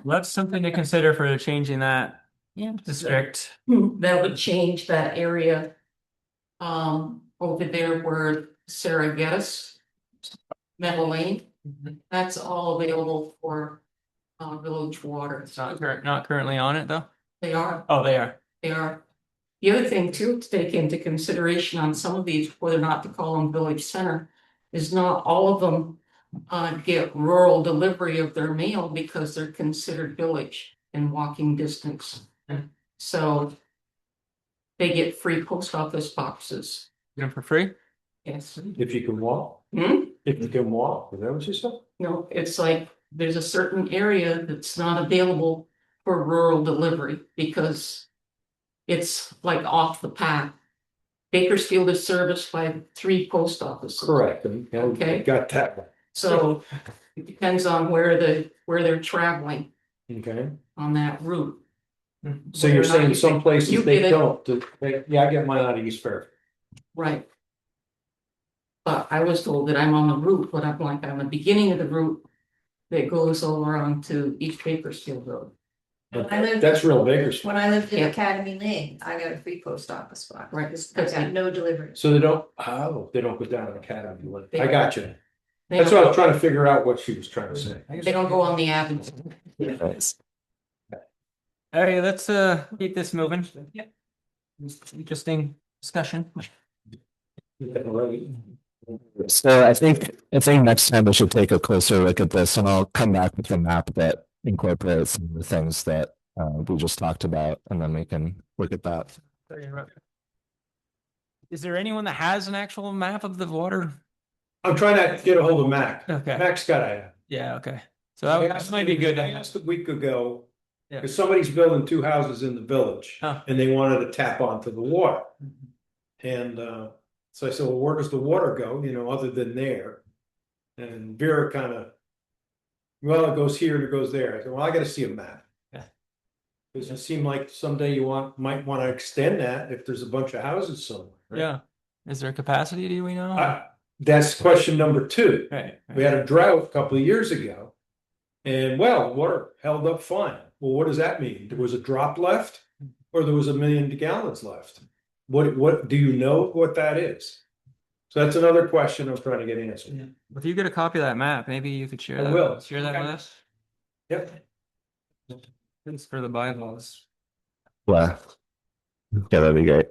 Well, that's something to consider for changing that Yeah. district. That would change that area. Over there where Sarah Geddes. Meadow Lane, that's all available for village water. It's not currently on it though? They are. Oh, they are. They are. The other thing too, to take into consideration on some of these, whether or not to call them village center, is not all of them get rural delivery of their mail because they're considered village in walking distance. So they get free post office boxes. Get them for free? Yes. If you can walk, Hmm? if you can walk, is that what you said? No, it's like there's a certain area that's not available for rural delivery because it's like off the path. Bakersfield is serviced by 3 post offices. Correct. Okay. Got that. So it depends on where they're traveling Okay. on that route. So you're Whether or not saying you some think- places you they get it. don't, yeah, I get mine out of East Fair. Right. But I was told that I'm on the route, but I'm like on the beginning of the route that goes over onto East Bakersfield Road. But I lived- that's real Bakersfield. When I lived in Yeah. Academy Lane, I got a free post office box. Right. I got no delivery. So they don't go down an Academy Lane. I got you. They That's don't what I was go- trying to figure out what she was trying to say. They don't go on the avenue. Nice. Hey, let's keep this moving. Yeah. Interesting discussion. So I think next time we should take a closer look at this, and I'll come back with a map that incorporates some of the things that we just talked about, and then we can look at that. Is there anyone that has an actual map of the water? I'm trying to get a hold of Mac. Okay. Mac's got it. Yeah, okay. So that might be good. I asked a week ago, Yeah. Because somebody's building 2 houses in the village Huh. and they wanted to tap onto the water. And so I said, well, where does the water go, other than there? And Vera kind of, well, it goes here and it goes there. I said, well, I gotta see a map. Yeah. Because it seemed like someday might want to extend that if there's a bunch of houses somewhere. Right? Yeah. Is there capacity, do we know? That's question number 2. Right. We had a drought a couple of years ago. And water held up fine. Well, what does that mean? There was a drop left or there was 1 million gallons left? What do you know what that is? So that's another question I'm trying to get answered. Yeah. If you get a copy of that map, maybe you could share I that. will. Share that Okay. with us. Yep. Thanks for the bylaws. Yeah. Yeah, that'd be great.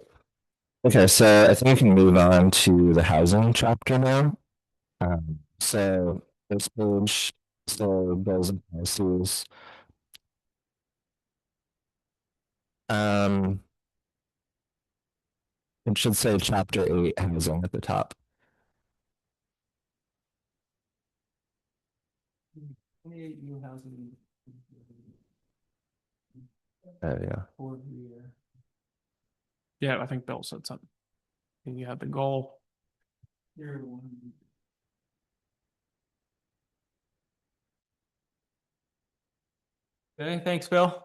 Okay, so I think we can move on to the housing chapter now. So this page, so bills and policies. It should say chapter 8 housing at the top. New housing. Yeah. Yeah, I think Bill said something. You had the goal. Okay, thanks, Bill.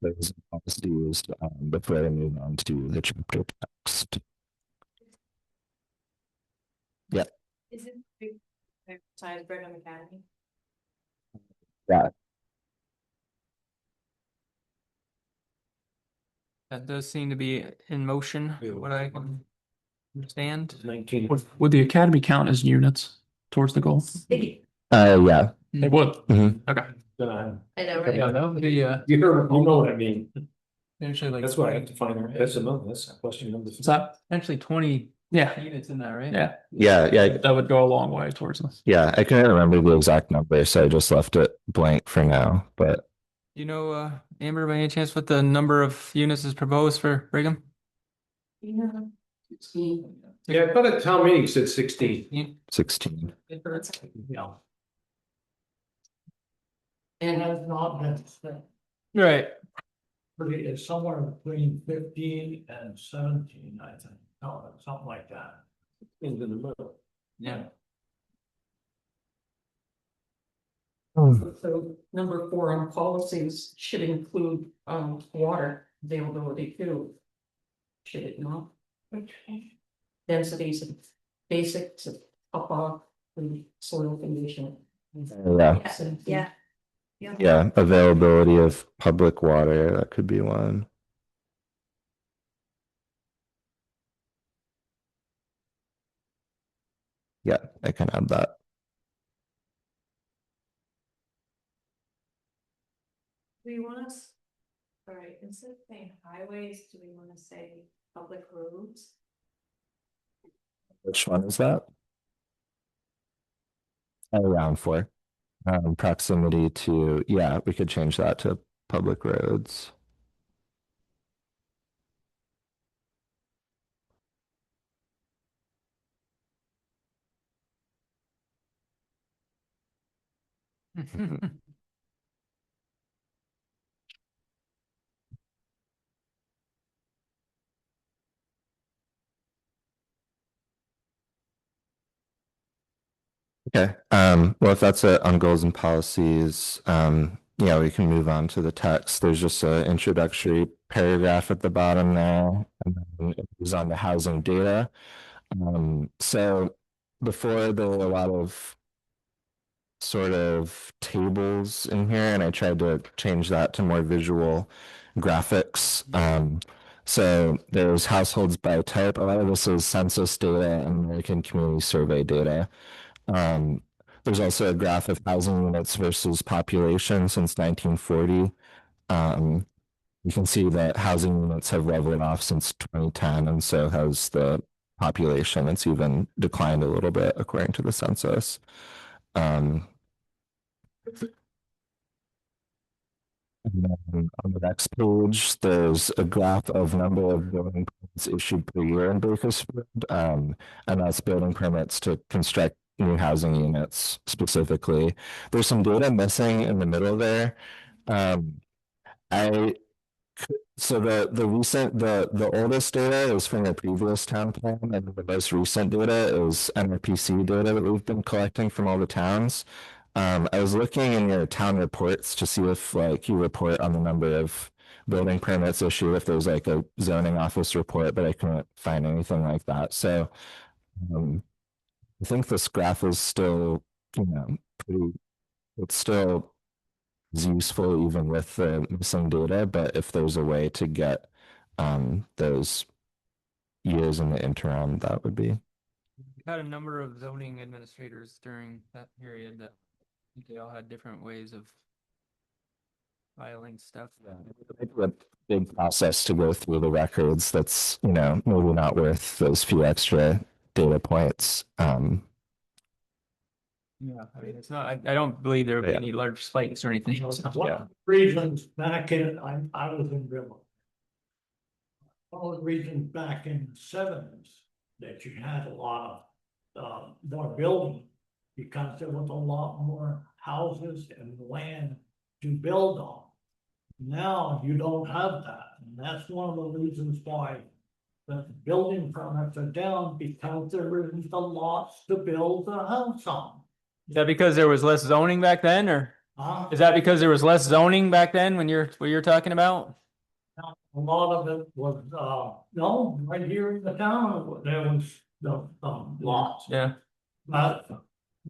Those policies before I move on to the chapter text. Yeah. Is it big size Brigham Academy? Yeah. That does seem to be in motion, what I can understand. 19. Would the academy count as units towards the goal? Yeah. It would. Mhm. Okay. I know, right? Yeah, that would be, You know what I mean. potentially like. That's what I have to find out. That's question number 3. Is that? Potentially 20 Yeah. units in that, right? Yeah. Yeah. That would go a long way towards this. Yeah. I couldn't remember the exact number, so I just left it blank for now. But You know, Amber, by any chance, what the number of units is proposed for Brigham? Yeah. Yeah, I thought at town meeting said 16. 16. Yeah. And Has not been spent. Right. It's somewhere between 15 and 17, I think, no, something like that. Into the middle. Yeah. so number 4 on policies should include water availability too. Should it not? Densities of basics of topography and soil condition. Yeah. Yeah. Availability of public water. That could be one. Yeah, I can add that. Do we want us, all right, instead of saying highways, do we want to say public roads? Which one is that? Around 4. Proximity to, yeah, we could change that to public roads. Okay, well, if that's it on goals and policies, yeah, we can move on to the text. There's just an introductory paragraph at the bottom now, and then it moves on to housing data. So before there were a lot of sort of tables in here, and I tried to change that to more visual graphics. So there's households by type. A lot of this is census data and American Community Survey data. There's also a graph of housing units versus population since 1940. You can see that housing units have leveled off since 2010, and so has the population. It's even declined a little bit according to the census. And then on the next page, there's a graph of number of building permits issued per year in Bakersfield. And that's building permits to construct new housing units specifically. There's some data missing in the middle there. I so the oldest data is from the previous town plan, and the most recent data is NRPC data that we've been collecting from all the towns. I was looking in your town reports to see if like you report on the number of building permits issued, if there's like a zoning office report, but I couldn't find anything like that. So I think this graph is still, pretty, it's still is useful even with the missing data, but if there's a way to get those years in the interim, that would be. We had a number of zoning administrators during that period that I think they all had different ways of filing stuff. A big process to go through the records that's, maybe not worth those few extra data points. Yeah, I mean, it's not, I don't believe there would be any large spikes or anything. What regions back in, I was in Gribble. All the regions back in the '70s that you had a lot of more building. Because there was a lot more houses and land to build on. Now you don't have that, and that's one of the reasons why the building permits are down, because there isn't the lots to build a house on. Is that because there was less zoning back then, or Uh, is that because there was less zoning back then when what you're talking about? A lot of it was, no, right here in the town, there was the, lots. Yeah. But a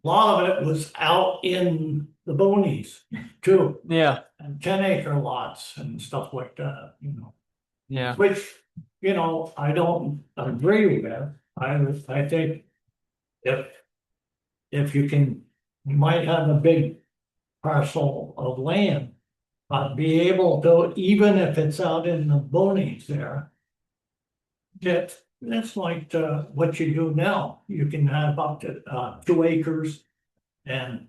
lot of it was out in the boonies too, Yeah. and 10-acre lots and stuff like that, Yeah. Which, I don't agree with. I think if you might have a big parcel of land, but be able to, even if it's out in the boonies there, that's like what you do now. You can have up to 2 acres and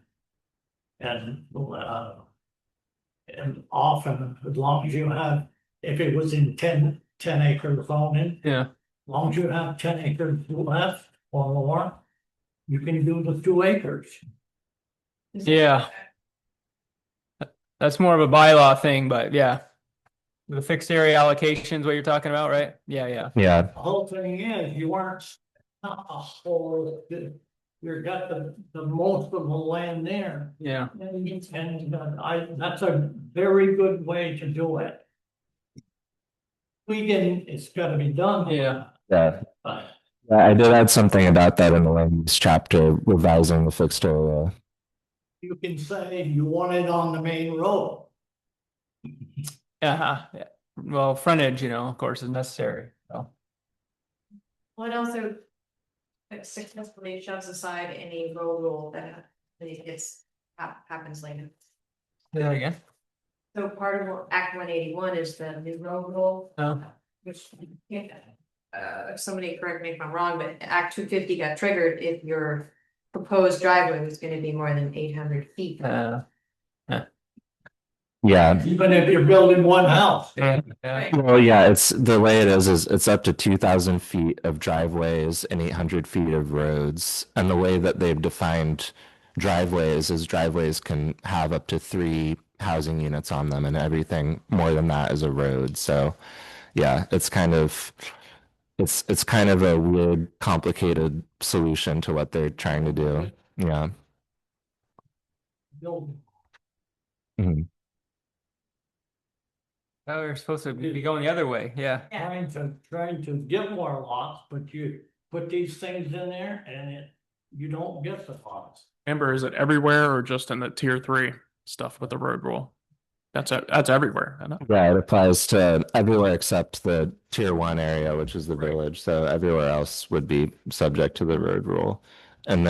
often, as long as you have, if it was in 10-acre zoning, Yeah. as long as you have 10 acres left or more, you can do the 2 acres. Yeah. That's more of a bylaw thing, but yeah. The fixed area allocations, what you're talking about, right? Yeah, yeah. Yeah. The whole thing is, you aren't a whole, you've got the most of the land there. Yeah. And that's a very good way to do it. It's gotta be done. Yeah. Yeah. But I did add something about that in the land use chapter, revising the fixed area. you can say you want it on the main road. Yeah. Well, frontage, of course, is necessary. So. Well, it also successfully shoves aside any road rule that happens later. Say that again. So part of Act 181 is the new road rule. Oh. Which, somebody correct me if I'm wrong, but Act 250 got triggered if your proposed driveway was gonna be more than 800 feet. Yeah. Even if you're building one house. Yeah. Well, yeah, it's the way it is it's up to 2,000 feet of driveways and 800 feet of roads. And the way that they've defined driveways is driveways can have up to 3 housing units on them, and everything more than that is a road. So yeah, it's kind of a weird, complicated solution to what they're trying to do. Yeah. Building. Mhm. Oh, we're supposed to be going the other way. Yeah. Trying to get more lots, but you put these things in there and you don't get the lots. Remember, is it everywhere or just in the tier 3 stuff with the road rule? That's everywhere. I know. Yeah, it applies to everywhere except the tier 1 area, which is the village. So everywhere else would be subject to the road rule. And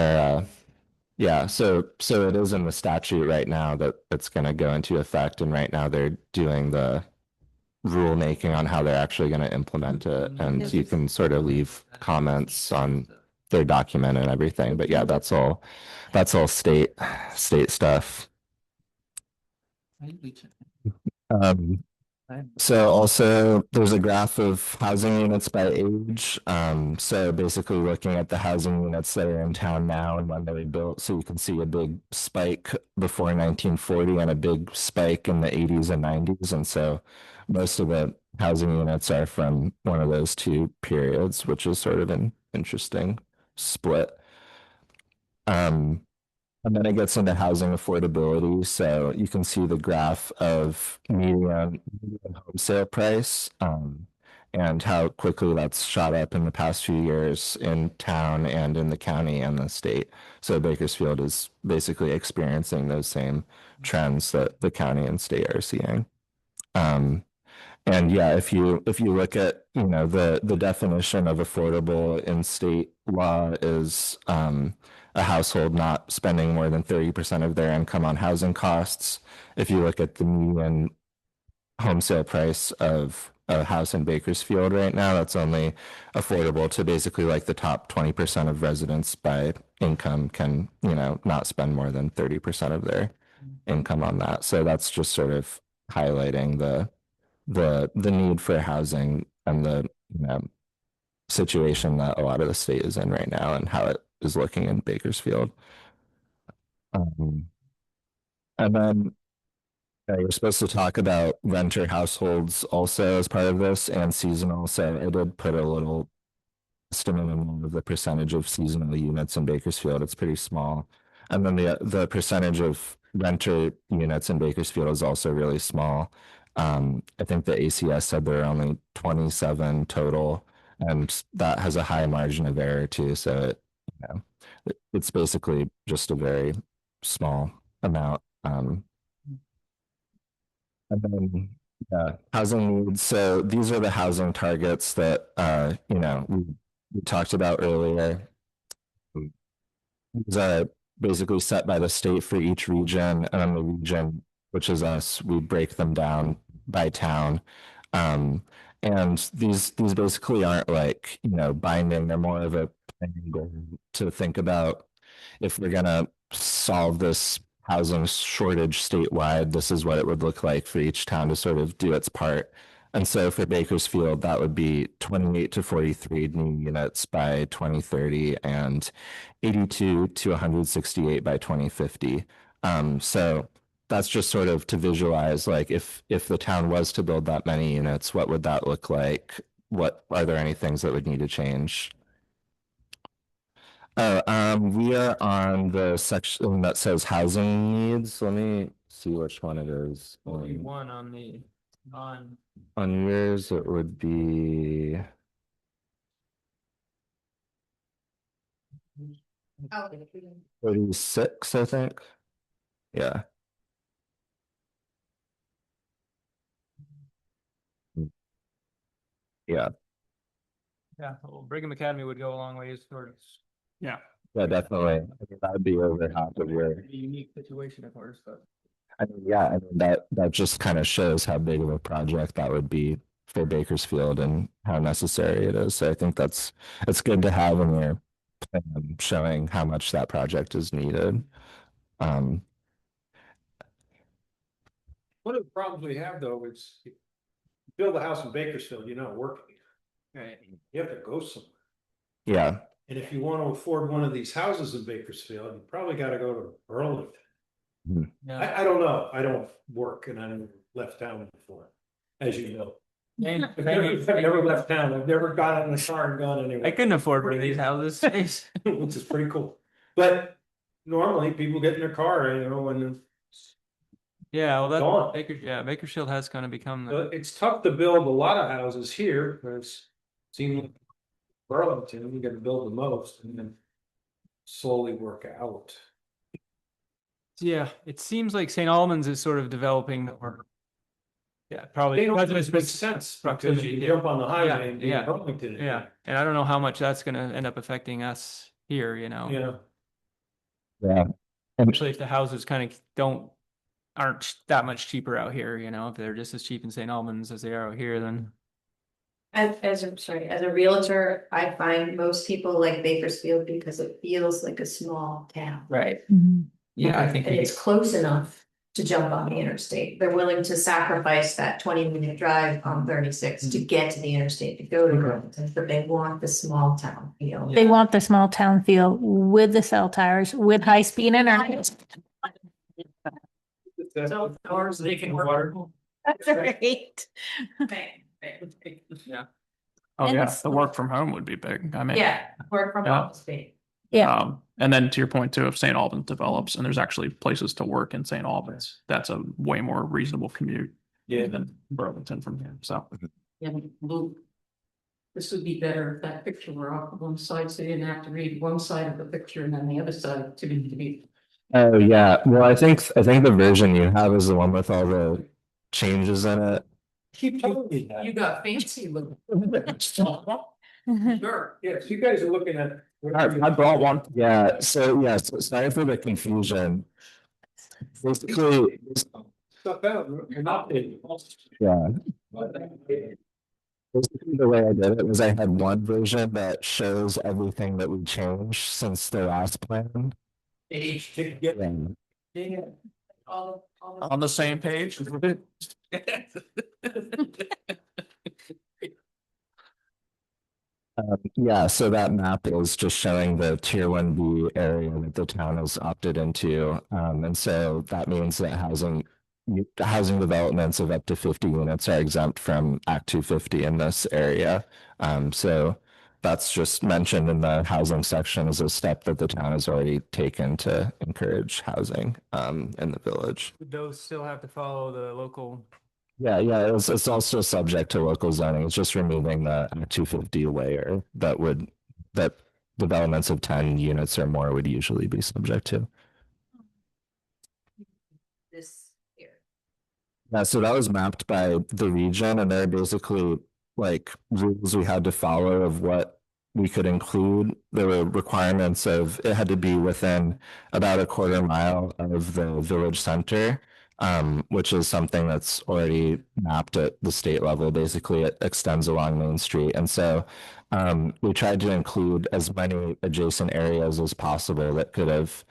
yeah, so it is in the statute right now that it's going to go into effect. And right now they're doing the rule making on how they're actually going to implement it. And you can sort of leave comments on their document and everything. But yeah, that's all state stuff. Um, so also there's a graph of housing units by age. So basically looking at the housing units that are in town now and when they were built, so you can see a big spike before 1940 and a big spike in the 80s and 90s. And so most of the housing units are from one of those two periods, which is sort of an interesting split. Um, and then it gets into housing affordability. So you can see the graph of median home sale price, and how quickly that's shot up in the past few years in town and in the county and the state. So Bakersfield is basically experiencing those same trends that the county and state are seeing. Um, and yeah, if you look at, the definition of affordable in state law is a household not spending more than 30% of their income on housing costs. If you look at the median home sale price of a house in Bakersfield right now, that's only affordable to basically like the top 20% of residents by income can, not spend more than 30% of their income on that. So that's just sort of highlighting the need for housing and the situation that a lot of the state is in right now and how it is looking in Bakersfield. And then you're supposed to talk about renter households also as part of this and seasonal. So I did put a little estimate of the percentage of seasonal units in Bakersfield. It's pretty small. And then the percentage of renter units in Bakersfield is also really small. I think the ACS said there are only 27 total, and that has a high margin of error too. So it's basically just a very small amount. And then housing needs. So these are the housing targets that we talked about earlier. These are basically set by the state for each region, and then the region, which is us, we break them down by town. And these basically aren't like, binding. They're more of a planning goal to think about if we're gonna solve this housing shortage statewide, this is what it would look like for each town to sort of do its part. And so for Bakersfield, that would be 28 to 43 new units by 2030 and 82 to 168 by 2050. So that's just sort of to visualize, like if the town was to build that many units, what would that look like? What are there any things that would need to change? We are on the section that says housing needs. Let me see which one it is. 41 On yours, it would be Oh, 36, I think. Yeah. Yeah. Yeah, well, Brigham Academy would go a long ways towards. Yeah. Yeah, definitely. I mean, that would be over half of your. A unique situation, of course, but. I mean that just kind of shows how big of a project that would be for Bakersfield and how necessary it is. So I think it's good to have in your plan showing how much that project is needed. One of the problems we have though is you build a house in Bakersfield, you're not working. Right. You have to go somewhere. Yeah. And if you want to afford one of these houses in Bakersfield, you probably got to go to Burlington. Yeah. I don't know. I don't work and I never left town before, as you know. I've never left town. I've never gotten in a car and gone anywhere. I couldn't afford one of these houses. Which is pretty cool. But normally people get in their car, and Yeah, well, Gone. Bakersfield has kind of become it's tough to build a lot of houses here. It's seems like Burlington, you got to build the most and then slowly work out. Yeah, it seems like St. Albans is sort of developing or. Yeah, probably. They don't Because make sense because proximity, you yeah. jump on the highway and be Yeah, in Burlington. Yeah, and I don't know how much that's gonna end up affecting us here, Yeah. Yeah. Especially if the houses kind of aren't that much cheaper out here, if they're just as cheap in St. Albans as they are out here, then. as a realtor, I find most people like Bakersfield because it feels like a small town. Right. Yeah, I think And it's close enough to jump on the interstate. They're willing to sacrifice that 20-minute drive on 36 to get to the interstate, to go to Burlington, but they want the small town feel. They want the small town feel with the cell towers, with high-speed internet. Cell towers, they can work. That's right. Yeah. Oh, And yeah, it's- the work from home would be big. I mean. Yeah, work from Yeah. home space. Yeah. And then to your point too, if St. Albans develops and there's actually places to work in St. Albans, that's a way more reasonable commute. Yeah. Than Burlington from here, so. Yeah, Luke. This would be better if that picture were off of one side, so you didn't have to read one side of the picture and then the other side to be. Oh, yeah. Well, I think the version you have is the one with all the changes in it. Keep telling me that. You got fancy looking. Sure, yes, you guys are looking at. I brought one. Yeah, so sorry for the confusion. Basically, Stuff out, you're not. yeah. Basically, the way I did it was I had one version that shows everything that we changed since the last plan. Age to get. Yeah. On the same page. Yeah, so that map is just showing the tier 1B area that the town has opted into. And so that means that housing developments of up to 50 units are exempt from Act 250 in this area. So that's just mentioned in the housing section as a step that the town has already taken to encourage housing in the village. Those still have to follow the local. Yeah, it's also subject to local zoning. It's just removing the Act 250 layer that developments of 10 units or more would usually be subject to. This here. Yeah, so that was mapped by the region, and there are basically like rules we had to follow of what we could include. There were requirements of it had to be within about a quarter mile of the village center. Which is something that's already mapped at the state level. Basically, it extends along Main Street. And so we tried to include as many adjacent areas as possible that could have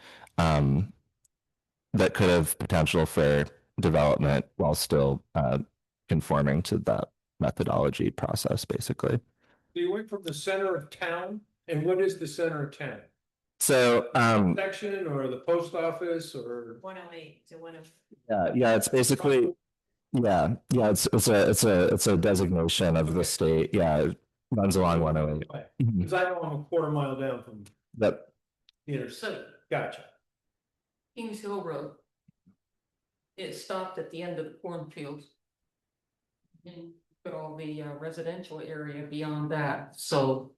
potential for development while still conforming to that methodology process, basically. So you went from the center of town, and what is the center of town? So Section or the post office or? 108 to 108. yeah, it's basically it's a designation of the state. Yeah, it runs along 108. Because I know I'm a quarter mile down from Yep. the interstate. Gotcha. Kings Hill Road. It stopped at the end of the cornfields. And put all the residential area beyond that, so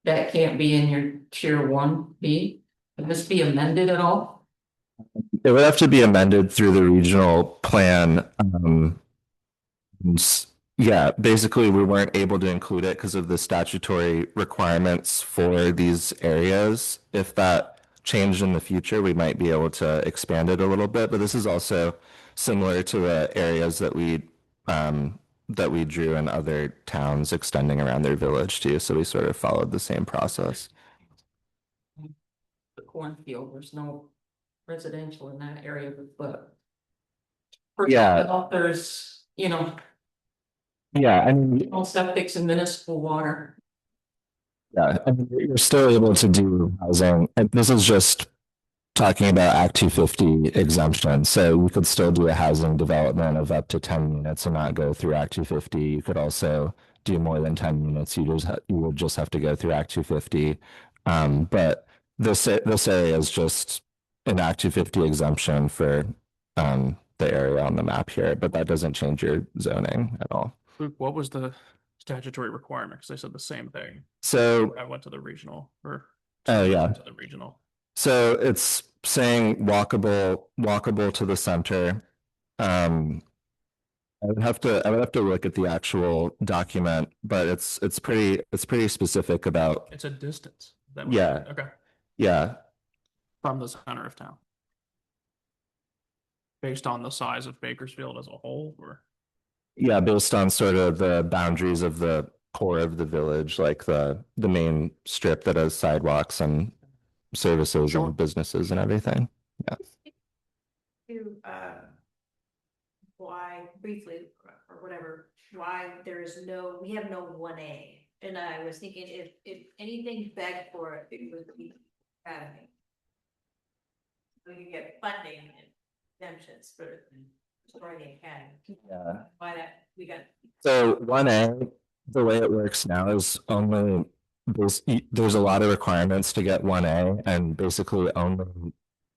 that can't be in your tier 1B. Can this be amended at all? It would have to be amended through the regional plan. Yeah, basically, we weren't able to include it because of the statutory requirements for these areas. If that changed in the future, we might be able to expand it a little bit, but this is also similar to the areas that we drew in other towns extending around their village too. So we sort of followed the same process. The cornfield, there's no residential in that area, but. Yeah. There's, Yeah, I mean, all septics and municipal water. yeah, I mean, you're still able to do housing. And this is just talking about Act 250 exemption. So we could still do a housing development of up to 10 units and not go through Act 250. You could also do more than 10 units. You would just have to go through Act 250. But this area is just an Act 250 exemption for the area on the map here, but that doesn't change your zoning at all. Luke, what was the statutory requirement? Because they said the same thing. So I went to the regional or. Oh, yeah. To the regional. So it's saying walkable to the center. I would have to look at the actual document, but it's pretty specific about. It's a distance. Yeah. Okay. Yeah. From the center of town. Based on the size of Bakersfield as a whole, or? Yeah, based on sort of the boundaries of the core of the village, like the main strip that has sidewalks and services and businesses and everything. Yeah. To why briefly or whatever, why there is no, we have no 1A. And I was thinking if anything begged for it, it would be academy. So you get funding and exemptions for the academy. Yeah. Why that, we got. So 1A, the way it works now is only there's a lot of requirements to get 1A, and basically only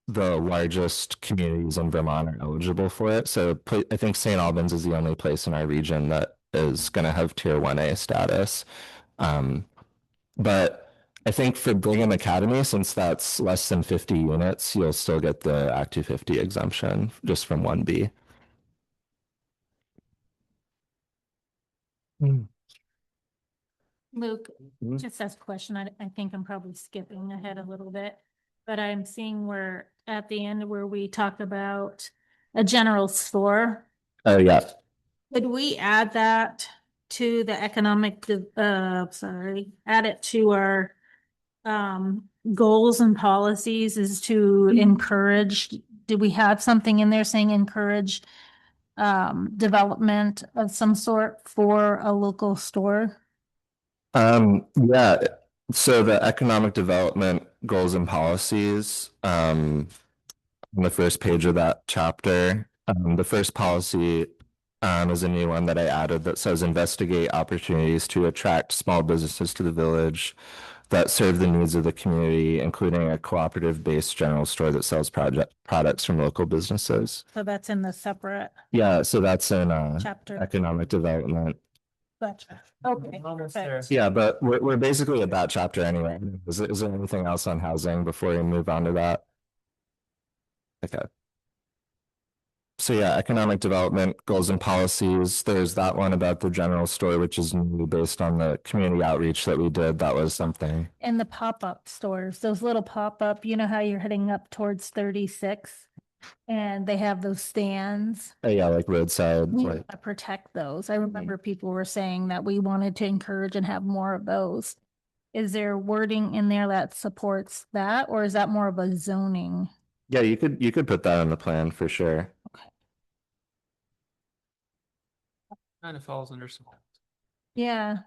the largest communities in Vermont are eligible for it. So I think St. Albans is the only place in our region that is going to have tier 1A status. But I think for Brigham Academy, since that's less than 50 units, you'll still get the Act 250 exemption just from 1B. Luke, Mhm. just ask a question. I think I'm probably skipping ahead a little bit. But I'm seeing where at the end where we talk about a general store. Oh, yeah. Could we add that to the add it to our goals and policies is to encourage, do we have something in there saying encourage development of some sort for a local store? Yeah, so the economic development goals and policies, on the first page of that chapter, the first policy is a new one that I added that says investigate opportunities to attract small businesses to the village that serve the needs of the community, including a cooperative-based general store that sells products from local businesses. So that's in the separate Yeah, so that's in chapter. economic development. Gotcha. Okay. Almost there. perfect. Yeah, but we're basically at that chapter anyway. Is there anything else on housing before we move on to that? Okay. So yeah, economic development goals and policies. There's that one about the general store, which is new based on the community outreach that we did. That was something. And the pop-up stores, those little pop-up, you know how you're heading up towards 36? And they have those stands. Oh yeah, like roadside, We like want to protect those. I remember people were saying that we wanted to encourage and have more of those. Is there wording in there that supports that, or is that more of a zoning? yeah, you could put that on the plan for sure. Kind of falls under some. Yeah.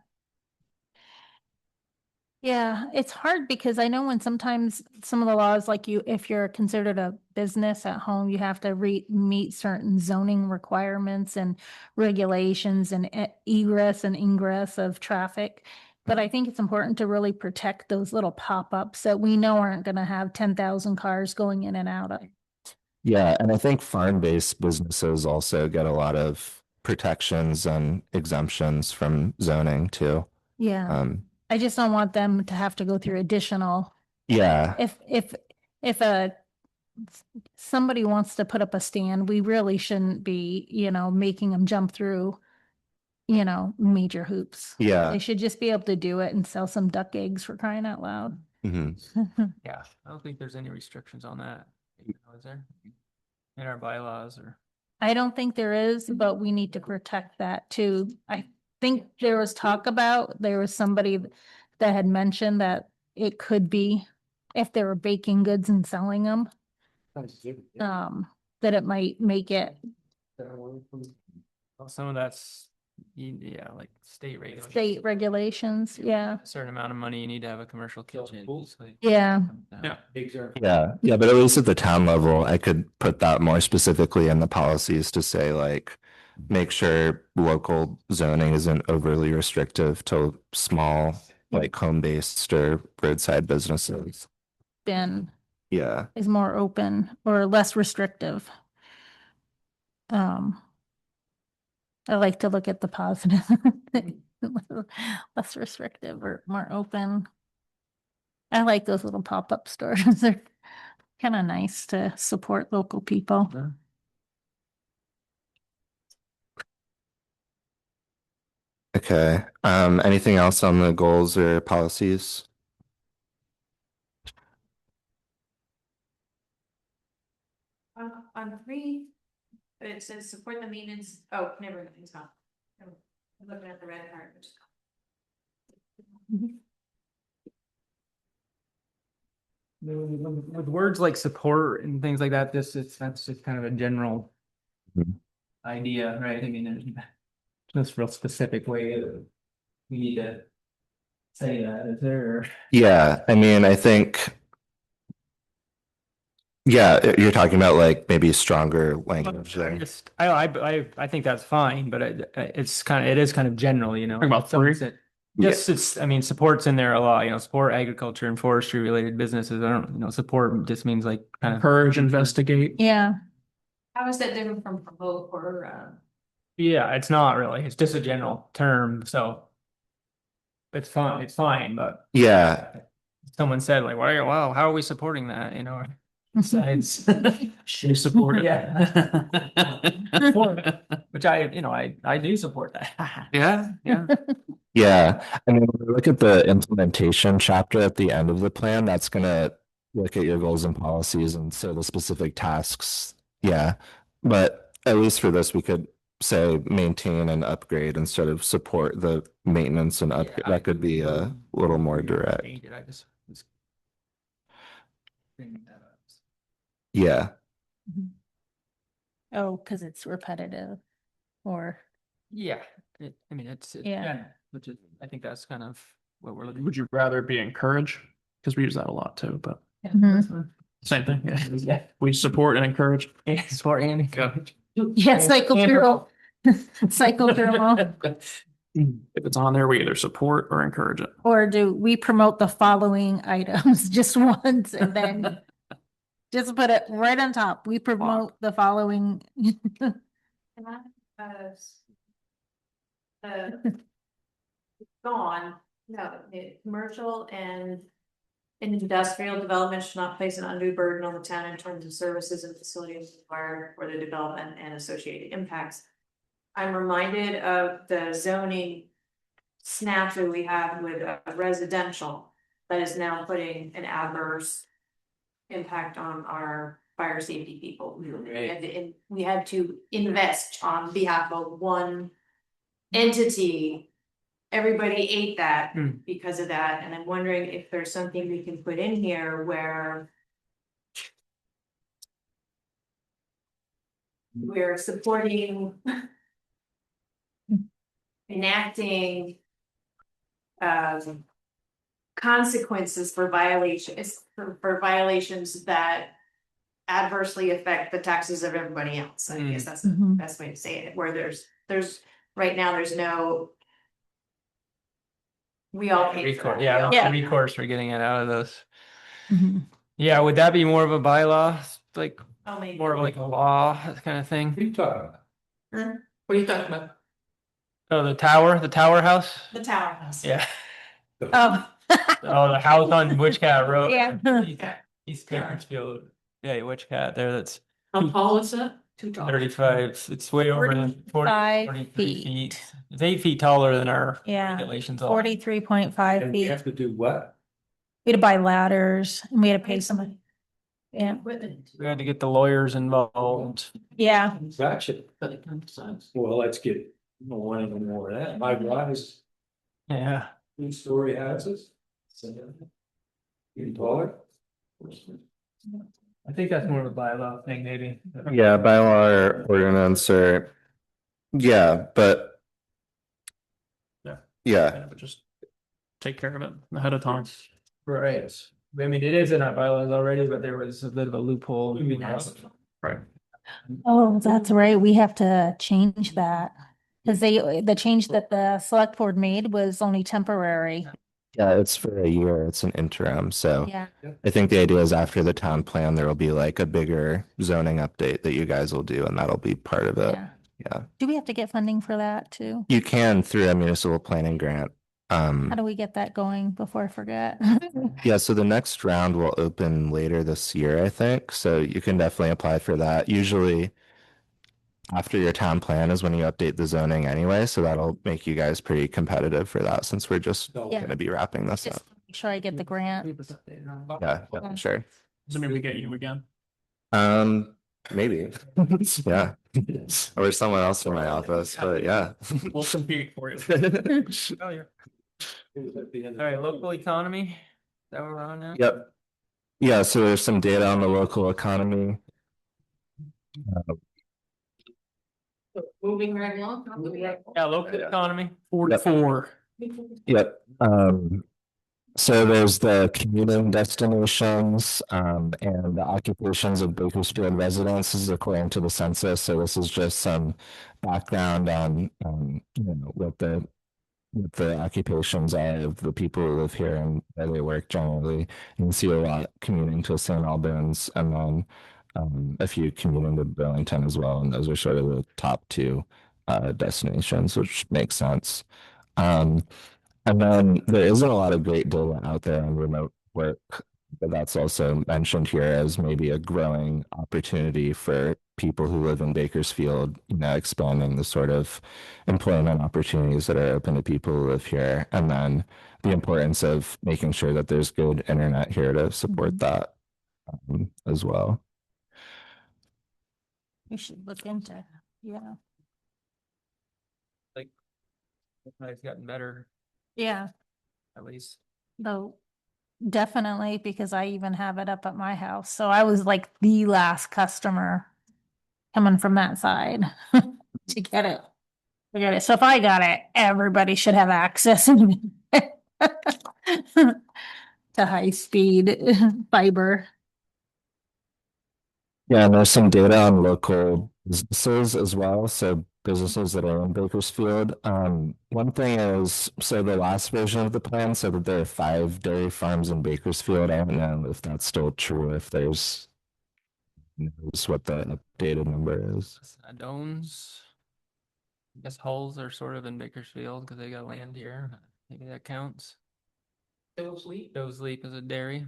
Yeah, it's hard because I know when sometimes some of the laws, like if you're considered a business at home, you have to meet certain zoning requirements and regulations and egress and ingress of traffic. But I think it's important to really protect those little pop-ups that we know aren't gonna have 10,000 cars going in and out of. Yeah, and I think farm-based businesses also get a lot of protections and exemptions from zoning too. Yeah, I just don't want them to have to go through additional. Yeah, If somebody wants to put up a stand, we really shouldn't be, making them jump through, major hoops. yeah. They should just be able to do it and sell some duck eggs for crying out loud. Mhm. Yeah, I don't think there's any restrictions on that. Is there? In our bylaws or? I don't think there is, but we need to protect that too. I think there was there was somebody that had mentioned that it could be if they were baking goods and selling them, that it might make it Well, some of that's, yeah, like state regulations. state regulations, yeah. A certain amount of money, you need to have a commercial kitchen. so- Yeah. Yeah. Yeah, but at least at the town level, I could put that more specifically in the policies to say like, make sure local zoning isn't overly restrictive to small, like home-based or roadside businesses. Been Yeah, is more open or less restrictive. I like to look at the positive. Less restrictive or more open. I like those little pop-up stores. They're kind of nice to support local people. okay. Anything else on the goals or policies? On three, it says support the maintenance, oh, never mind, it's not. I'm looking at the red part, which is. With words like support and things like that, that's just kind of a general. Mhm. idea, right? I mean, there's no real specific way that we need to say that, is there? Yeah, I mean, I think. Yeah, you're talking about like maybe stronger language I there. just, I think that's fine, but it is kind of general, you know. Talking about Someone three? said- Just, it's, I mean, support's in there a lot, you know, support agriculture and forestry related businesses. I don't, you know, support just means like kind of. Encourage, investigate. Yeah, How is that different from promote or, Yeah, it's not really, it's just a general term, so. It's fine, but Yeah, someone said like, wow, how are we supporting that, you know? Besides. We support it. Yeah. Which I do support that. Yeah, yeah. yeah. I mean, when we look at the implementation chapter at the end of the plan, that's gonna look at your goals and policies and so the specific tasks. Yeah, but at least for this, we could say maintain and upgrade instead of support the maintenance and upgrade. That could be a little more direct. I just. Yeah. oh, because it's repetitive or, Yeah, I mean, it's Yeah. general, which is, I think that's kind of what we're looking. Would you rather be encourage? Because we use that a lot too, but Mhm. same thing. Yeah. We support and encourage. Support and encourage. yeah, cycle through. Cycle through them all. If it's on there, we either support or encourage it. Or do we promote the following items just once and then just put it right on top? We promote the following. gone, no, commercial and industrial development should not place an undue burden on the town in terms of services and facilities required for the development and associated impacts. I'm reminded of the zoning snafu we have with residential that is now putting an adverse impact on our fire safety people. We had to invest on behalf of one entity. Everybody ate that because of that, and I'm wondering if there's something we can put in here where we're supporting enacting consequences for violations, for violations that adversely affect the taxes of everybody else. I guess that's the Mhm. best way to say it, where there's right now, there's no. We all pay for Recourse, that. yeah, We all- recourse for getting it out of those. Mhm. Yeah, would that be more of a bylaw, like Oh, maybe. more of like a law kind of thing? What are you talking about? What are you talking about? Oh, the tower house? The tower house. Yeah. Oh. Oh, the house on Witch Cat Road. Yeah. East Bakersfield. Yeah, Witch Cat there, that's How tall is that? 35, it's way over the 45 43 feet. It's 8 feet taller than our Yeah. regulations. are. 43.5 And we feet. have to do what? We had to buy ladders and we had to pay somebody. Yeah, We had to get the lawyers involved. yeah. Gotcha. Well, let's get, no one even more of that. My rise, Yeah. 2-story houses. Even taller. I think that's more of a bylaw thing, maybe. Yeah, bylaw or ordinance or, yeah, but. Yeah. Yeah, Yeah, but just take care of it ahead of time. Right. I mean, it is in our bylaws already, but there was a bit of a loophole. Right. Oh, that's right. We have to change that. Cause the change that the select board made was only temporary. yeah, it's for a year, it's an interim, so. Yeah. I think the idea is after the town plan, there will be like a bigger zoning update that you guys will do, and that'll be part of it. Yeah. Yeah, Do we have to get funding for that too? you can through a municipal planning grant. How do we get that going before I forget? Yeah, so the next round will open later this year, I think, so you can definitely apply for that. Usually after your town plan is when you update the zoning anyway, so that'll make you guys pretty competitive for that since we're just Yeah. gonna be wrapping this Just up. make sure I get the grant. Yeah, yeah, sure. Does it mean we get you again? Maybe. Yeah. Or someone else in my office, but yeah. We'll compete for you. Oh, yeah. All right, local economy. Is that what we're on now? Yep. Yeah, so there's some data on the local economy. Moving right along. Yeah, local economy. 44. Yep. So there's the commuting destinations, and the occupations of Bakersfield residences according to the census. So this is just some background on, what the occupations are of the people who live here and where they work generally. You can see a lot commuting to St. Albans, and then a few commuting to Burlington as well. And those are sort of the top two destinations, which makes sense. Um, and then there isn't a lot of great data out there on remote work, but that's also mentioned here as maybe a growing opportunity for people who live in Bakersfield, expanding the sort of employment opportunities that are open to people who live here. And then the importance of making sure that there's good internet here to support that as well. We should look into, yeah, It's gotten better, yeah, at least. though, definitely, because I even have it up at my house. So I was like the last customer coming from that side to get it. To get it. So if I got it, everybody should have access to high speed fiber. Yeah, and there's some data on local businesses as well. So businesses that are in Bakersfield. One thing is, so the last version of the plan said that there are 5 dairy farms in Bakersfield. I don't know if that's still true, if there's knows what the updated number is. Dones. I guess Hulls are sort of in Bakersfield because they got land here. Maybe that counts. Those leap. Doe's Leap is a dairy.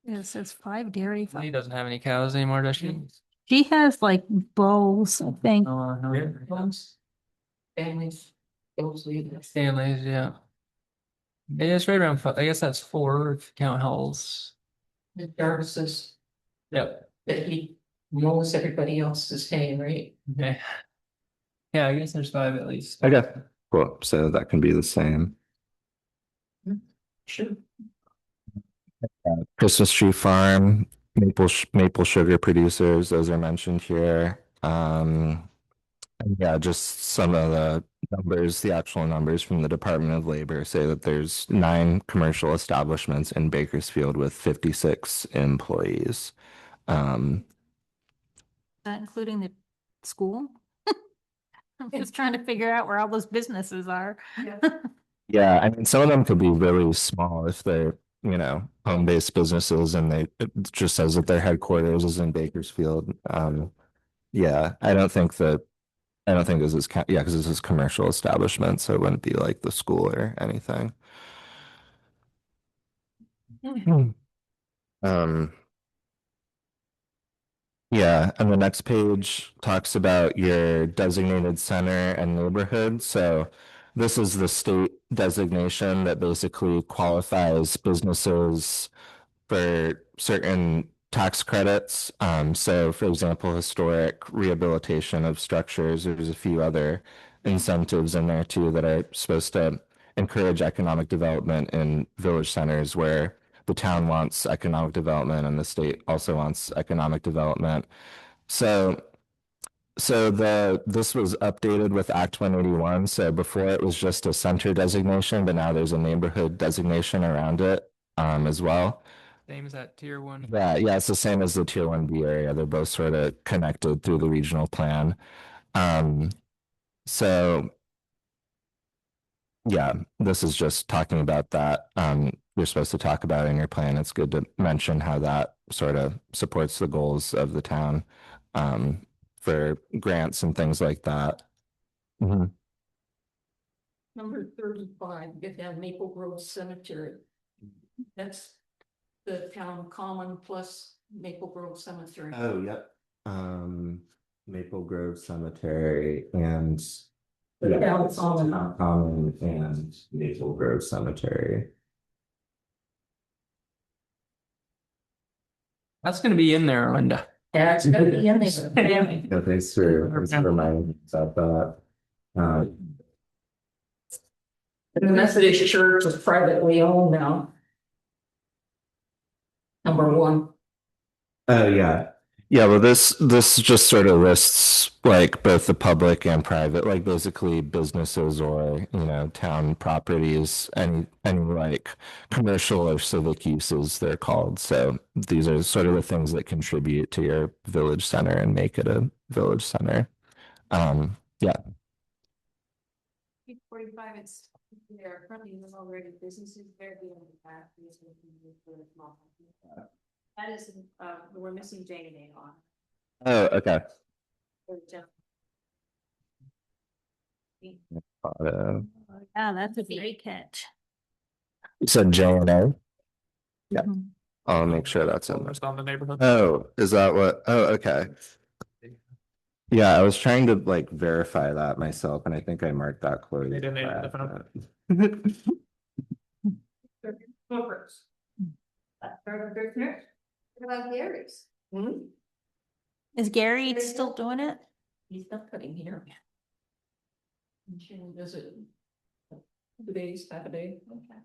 It says 5 dairy. He doesn't have any cows anymore, does she? She has like bulls, I think. Families. Those leap. Stanley's, yeah. Yeah, it's right around 5. I guess that's 4 if you count Hulls. The Jarvis's Yep. that he knows everybody else is paying, right? Okay. Yeah, I guess there's 5 at least. Okay, cool. So that can be the same. Sure. Christmas Tree Farm, maple sugar producers, those are mentioned here. And yeah, just some of the numbers, the actual numbers from the Department of Labor say that there's 9 commercial establishments in Bakersfield with 56 employees. Including the school. I'm just trying to figure out where all those businesses are. Yeah, I mean, some of them could be really small if they're, home-based businesses and it just says that their headquarters is in Bakersfield. Yeah, I don't think this is, yeah, because this is commercial establishment, so it wouldn't be like the school or anything. Yeah, and the next page talks about your designated center and neighborhood. So this is the state designation that basically qualifies businesses for certain tax credits. So for example, historic rehabilitation of structures, there's a few other incentives in there too that are supposed to encourage economic development in village centers where the town wants economic development and the state also wants economic development. So this was updated with Act 181. So before it was just a center designation, but now there's a neighborhood designation around it as well. Same as that tier 1. Yeah, it's the same as the tier 1B area. They're both sort of connected through the regional plan. So yeah, this is just talking about that. You're supposed to talk about it in your plan. It's good to mention how that sort of supports the goals of the town for grants and things like that. Number 35, get down Maple Grove Cemetery. That's the town common plus Maple Grove Cemetery. Oh, yep. Maple Grove Cemetery and The town common. Common and Maple Grove Cemetery. That's going to be in there, Linda. Yeah, it's gonna be in there. Yeah, thanks for reminding me about that. The Methodist Church is privately owned now. Number 1. Oh, yeah. Yeah, well, this just sort of lists like both the public and private, like basically businesses or, town properties, any like commercial or civic uses they're called. So these are sort of the things that contribute to your village center and make it a village center. Yeah. 45, it's, there are probably already businesses there doing that. That is, we're missing J and A on. Oh, okay. Yeah, that's a great catch. You said J and A? Yeah. Mhm. I'll make sure that's in there. Focused on the neighborhood. Oh, is that what? Oh, okay. Yeah, I was trying to like verify that myself, and I think I marked that closed. They didn't by define accident. Corporates. What about Gary's? Is Gary still doing it? He's not cutting here. She'll visit 2 days, half a day. Okay.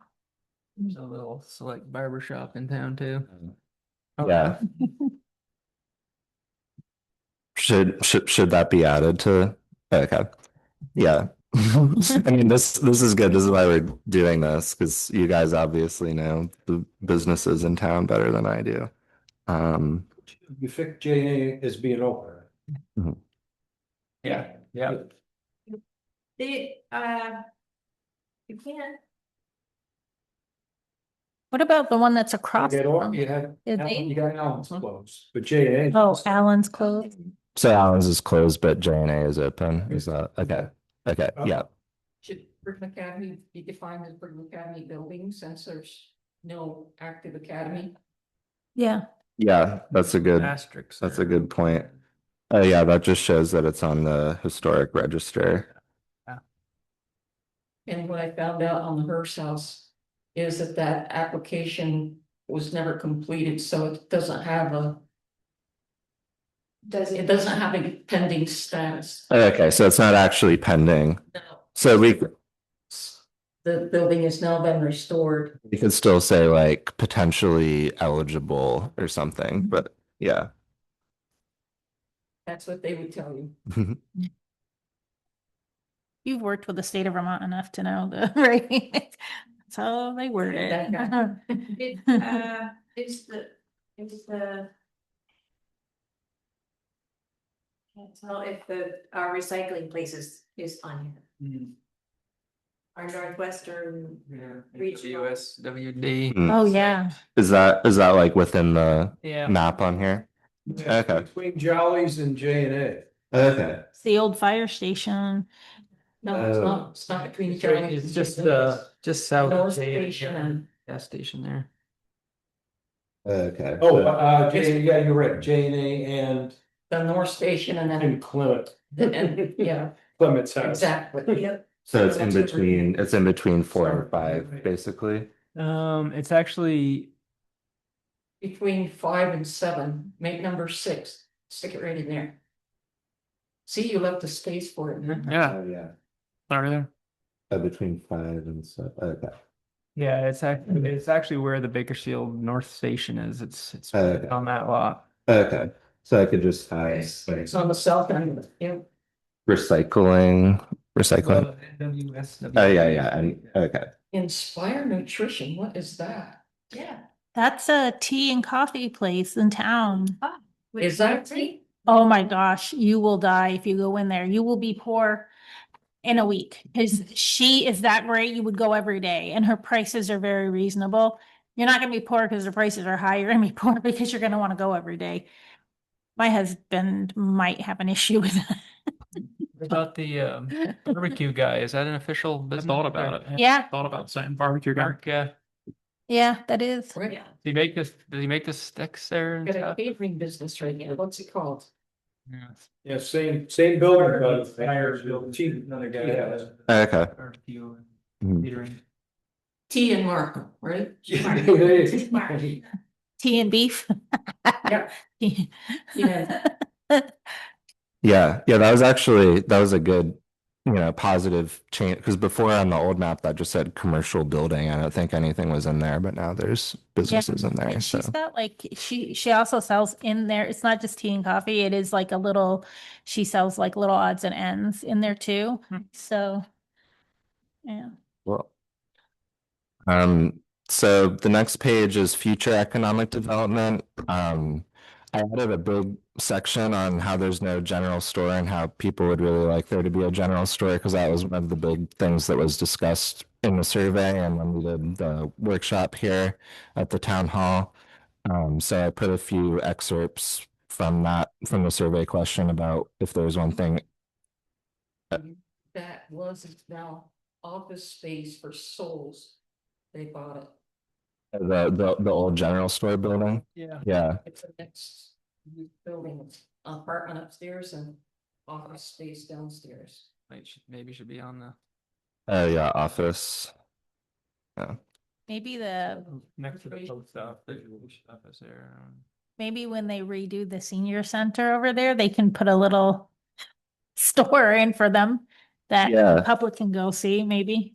There's a little select barber shop in town too. Yeah. Should that be added to? Okay. Yeah. I mean, this is good. This is why we're doing this, because you guys obviously know the businesses in town better than I do. You fix J and A as being open. Yeah, yeah. They, you can't. What about the one that's across? You from- had, Did they- you got Allen's close, but J and A. Oh, Allen's closed. So Allen's is closed, but J and A is open. Is that okay? Okay, yeah. Should Brigham Academy be defined as Brigham Academy building since there's no active academy? Yeah. Yeah, that's a good Asterisks. that's a good point. Yeah, that just shows that it's on the historic register. And what I found out on the Hearst house is that application was never completed, so it doesn't have a. It doesn't have a pending status. Okay, so it's not actually pending. No. So we The building has now been restored. could still say like potentially eligible or something, but yeah. That's what they would tell you. You've worked with the state of Vermont enough to know the, right? That's how they word it. It's the. Can't tell if our recycling place is on here. Our Northwestern. Regional. USWD. Oh, yeah. Is that like within the Yeah. map on here? Okay. Between Jollies and J and A. Okay. It's the old fire station. No, it's not, it's not between. It's just south North of Station and. gas station there. Okay. Oh, yeah, you're right, J and A and The North Station and then, Clement. and, yeah, Clement's house. exactly, yep. So it's in between 4 and 5, basically. It's actually Between 5 and 7, make number 6, stick it right in there. See, you left the space for it. Yeah, Oh, yeah. sorry there. Between 5 and 7. Okay. yeah, it's actually where the Bakersfield North Station is. It's Okay. on that lot. Okay. So I could just have It's on the south end of it, yeah. recycling. Well, NWSW. Oh, yeah. And okay. Inspire Nutrition, what is that? Yeah. That's a tea and coffee place in town. Is that tea? Oh my gosh, you will die if you go in there. You will be poor in a week because she is that great. You would go every day and her prices are very reasonable. You're not gonna be poor because the prices are high. You're gonna be poor because you're gonna want to go every day. My husband might have an issue with that. What about the barbecue guy? Is that an official I business? thought about it. Yeah, Thought about saying barbecue guy. Mark, yeah, that is. Right. does he make the sticks there and Got a stuff? catering business right now, what's it called? Yeah. Yeah, same building, but higher building, cheap, another guy. Okay. Barbecue Mhm. and catering. Tea and Markham, right? Tea and beef. Yeah. Yeah. Yeah, that was a good positive change, because before on the old map that just said commercial building. I don't think anything was in there, but now there's businesses in there, And so. she's got like, she also sells in there. It's not just tea and coffee. It is like a little, she sells like little odds and ends in there too. So, yeah. Well, so the next page is future economic development. I added a big section on how there's no general store and how people would really like there to be a general store, because that was one of the big things that was discussed in the survey and when we did the workshop here at the town hall. So I put a few excerpts from the survey question about if there's one thing. That was now office space for souls. They bought it. The old general store building. Yeah. Yeah. It's the next building, apartment upstairs and office space downstairs. Maybe should be on the. Oh yeah, office. Yeah. Maybe the, Next to the post office there. maybe when they redo the senior center over there, they can put a little store in for them that Yeah. the public can go see, maybe.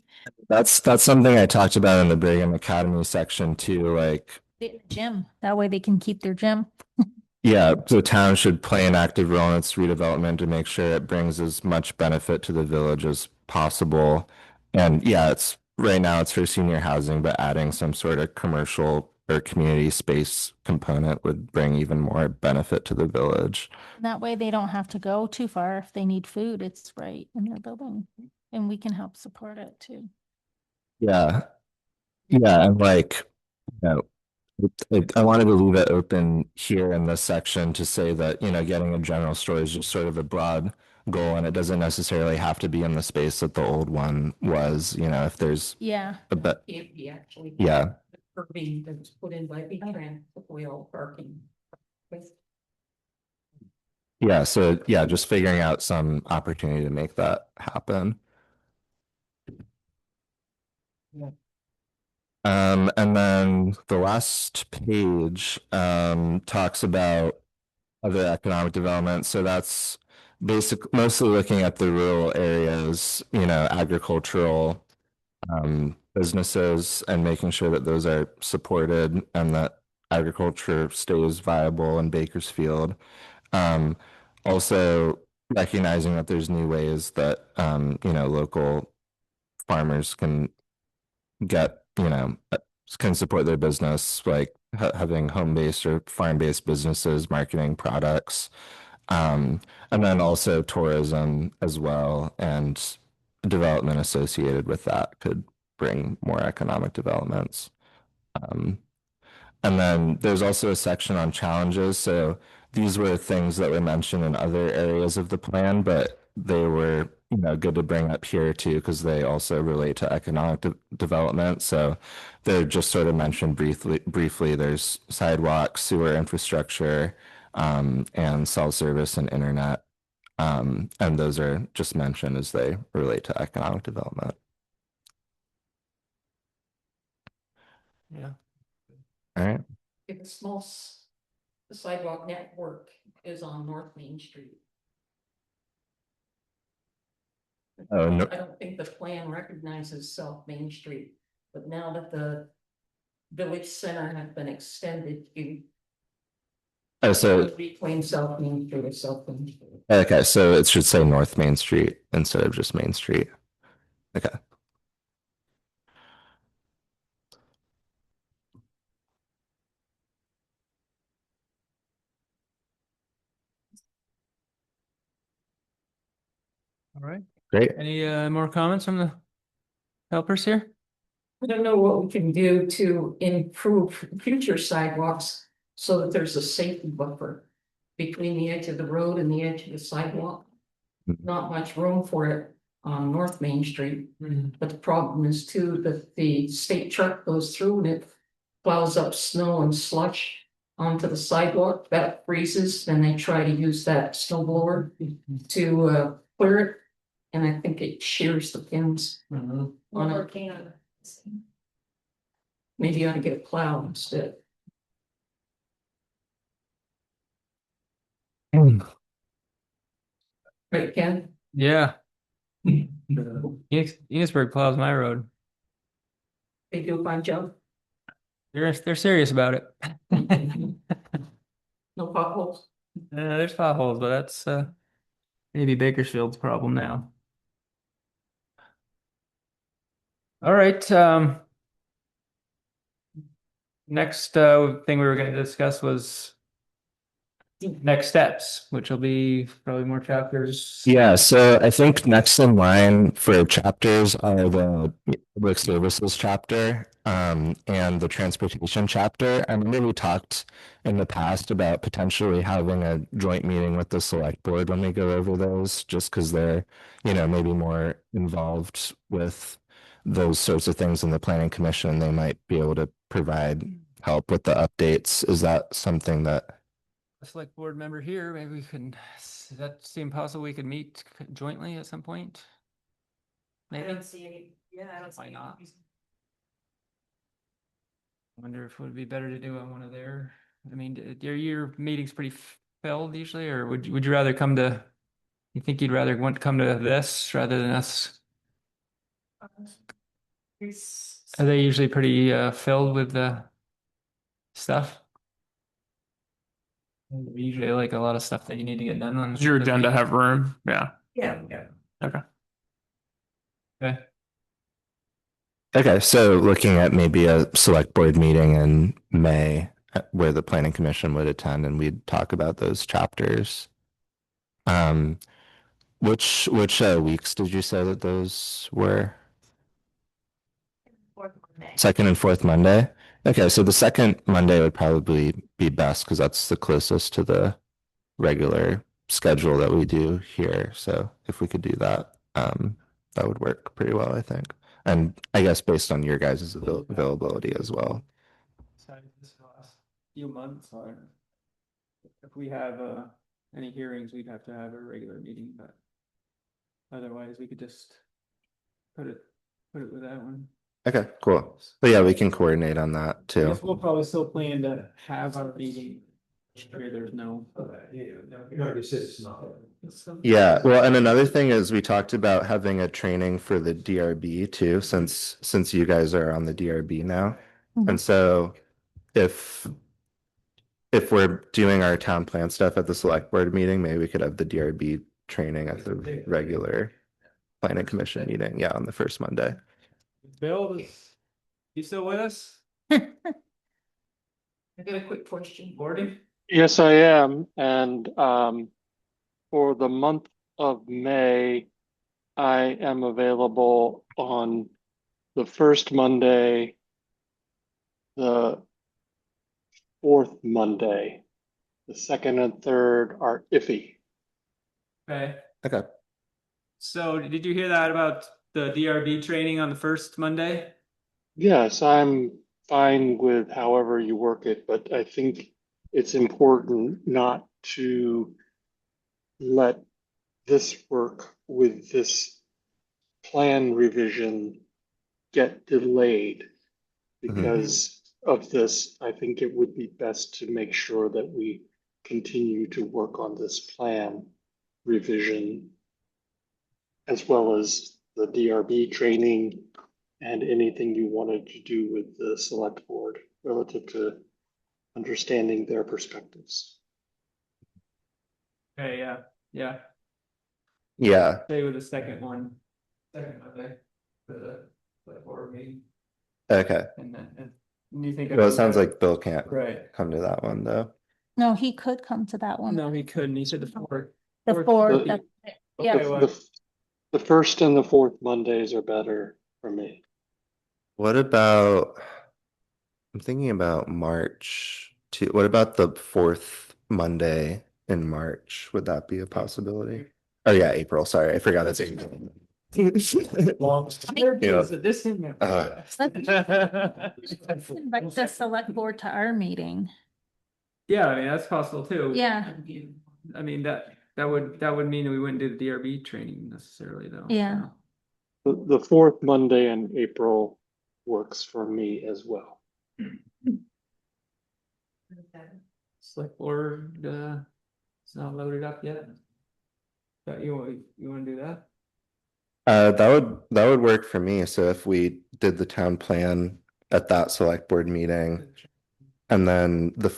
That's something I talked about in the Brigham Academy section too. Like, The gym, that way they can keep their gym. yeah, the town should play an active role in its redevelopment to make sure it brings as much benefit to the village as possible. And yeah, it's right now it's for senior housing, but adding some sort of commercial or community space component would bring even more benefit to the village. That way they don't have to go too far. If they need food, it's right in their building. And we can help support it too. Yeah. Yeah, and like, you know, I wanted to leave it open here in this section to say that, getting a general store is just sort of a broad goal, and it doesn't necessarily have to be in the space that the old one was, if there's Yeah. a bit. Can't be actually. Yeah. The curbing that was put in by V-Trans, the wheel parking. With Yeah, so yeah, just figuring out some opportunity to make that happen. And then the last page talks about other economic development. So that's mostly looking at the rural areas, agricultural businesses, and making sure that those are supported and that agriculture stays viable in Bakersfield. Also recognizing that there's new ways that local farmers can get, can support their business, like having home-based or farm-based businesses, marketing products, and then also tourism as well, and development associated with that could bring more economic developments. And then there's also a section on challenges. So these were things that were mentioned in other areas of the plan, but they were, good to bring up here too, because they also relate to economic development. So they're just sort of mentioned briefly. There's sidewalks, sewer infrastructure, and cell service and internet. And those are just mentioned as they relate to economic development. Yeah. All right. if the sidewalk network is on North Main Street. Oh, no. I don't think the plan recognizes South Main Street, but now that the village center has been extended, you. Oh, so Reclaim South Main Street or South Main Street. okay, so it should say North Main Street instead of just Main Street. Okay. All right. Great. Any more comments from the helpers here? I don't know what we can do to improve future sidewalks so that there's a safety buffer between the edge of the road and the edge of the sidewalk. Not much room for it on North Main Street, but the problem is too that the state truck goes through and it plows up snow and slush onto the sidewalk, that freezes, and they try to use that snow blower to clear it. And I think it shears the pins on it. Maybe you ought to get a plow instead. Right, Ken? Yeah. Enosburg plows my road. They do a fine job, They're serious about it. no potholes. There's potholes, but that's maybe Bakersfield's problem now. All right. Next thing we were going to discuss was next steps, which will be probably more chapters. Yeah, so I think next in line for chapters are the public services chapter, and the transportation chapter. I remember we talked in the past about potentially having a joint meeting with the select board when we go over those, just because they're, maybe more involved with those sorts of things in the planning commission. They might be able to provide help with the updates. Is that something that? A select board member here, maybe we can, does that seem possible we could meet jointly at some point? I Maybe. don't see any, yeah, I don't see Why any not? reason. I wonder if it would be better to do on one of their, I mean, your meeting's pretty filled usually, or would you rather come to, you think you'd rather want to come to this rather than us? Are they usually pretty filled with the stuff? Usually like a lot of stuff that you need to get done on. Does your agenda have room? Yeah. Yeah. Okay. Okay. Okay, so looking at maybe a select board meeting in May where the planning commission would attend and we'd talk about those chapters. Which weeks did you say that those were? Second and fourth Monday? Okay, so the second Monday would probably be best because that's the closest to the regular schedule that we do here. So if we could do that, that would work pretty well, I think. And I guess based on your guys' availability as well. This last few months, or if we have any hearings, we'd have to have a regular meeting, but otherwise we could just put it with that one. Okay, cool. But yeah, we can coordinate on that I too. guess we'll probably still plan to have our meeting. Sure, there's no. Yeah, well, and another thing is we talked about having a training for the DRB too, since you guys are on the DRB now. And so if we're doing our town plan stuff at the select board meeting, maybe we could have the DRB training at the regular planning commission meeting, yeah, on the first Monday. Bill, you still with us? I got a quick question. Gordon? Yes, I am. And for the month of May, I am available on the first Monday, the fourth Monday. The second and third are iffy. Okay. Okay. So did you hear that about the DRB training on the first Monday? Yes, I'm fine with however you work it, but I think it's important not to let this work with this plan revision get delayed. Because of this, I think it would be best to make sure that we continue to work on this plan revision as well as the DRB training and anything you wanted to do with the select board relative to understanding their perspectives. Okay, yeah, yeah. Yeah, Stay with the second one. Second Monday for the board meeting. okay. And you think. Well, it sounds like Bill can't Right. come to that one though. No, he could come to that one. No, he couldn't. He said the fourth. The fourth, The- yeah. Okay, well, The first and the fourth Mondays are better for me. What about, I'm thinking about March too. What about the fourth Monday in March? Would that be a possibility? Oh yeah, April. Sorry, I forgot it's April. long. Yeah. This thing. Let's invite the select board to our meeting. Yeah, I mean, that's possible too. Yeah. I mean, that would mean we wouldn't do the DRB training necessarily though. Yeah. So. The fourth Monday in April works for me as well. Select board, it's not loaded up yet. But you want to do that? That would work for me. So if we did the town plan at that select board meeting, and then the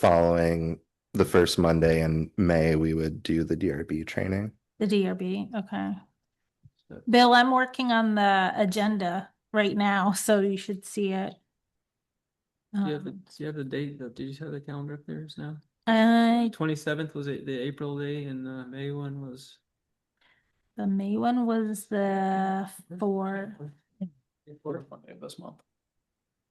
first Monday in May, we would do the DRB training. The DRB, okay. Bill, I'm working on the agenda right now, so you should see it. Do you have the date? Did you have the calendar up there now? 27th was it the April day, and the May one was The May one was the 4th. Fourth Monday of this month.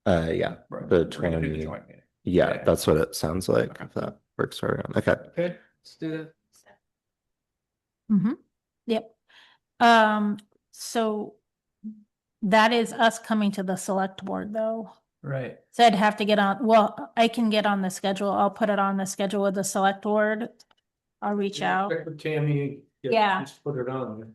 Yeah, Right. the We're gonna do the 20, joint meeting. yeah, Yeah. that's what it sounds like. Okay. If that works for everyone. Okay. okay. Let's do that. Mm-hmm. Yep. So that is us coming to the select board though. Right. So I'd have to get on, well, I can get on the schedule. I'll put it on the schedule with the select board. I'll reach out. Check with Tammy. Yeah. Just put it on.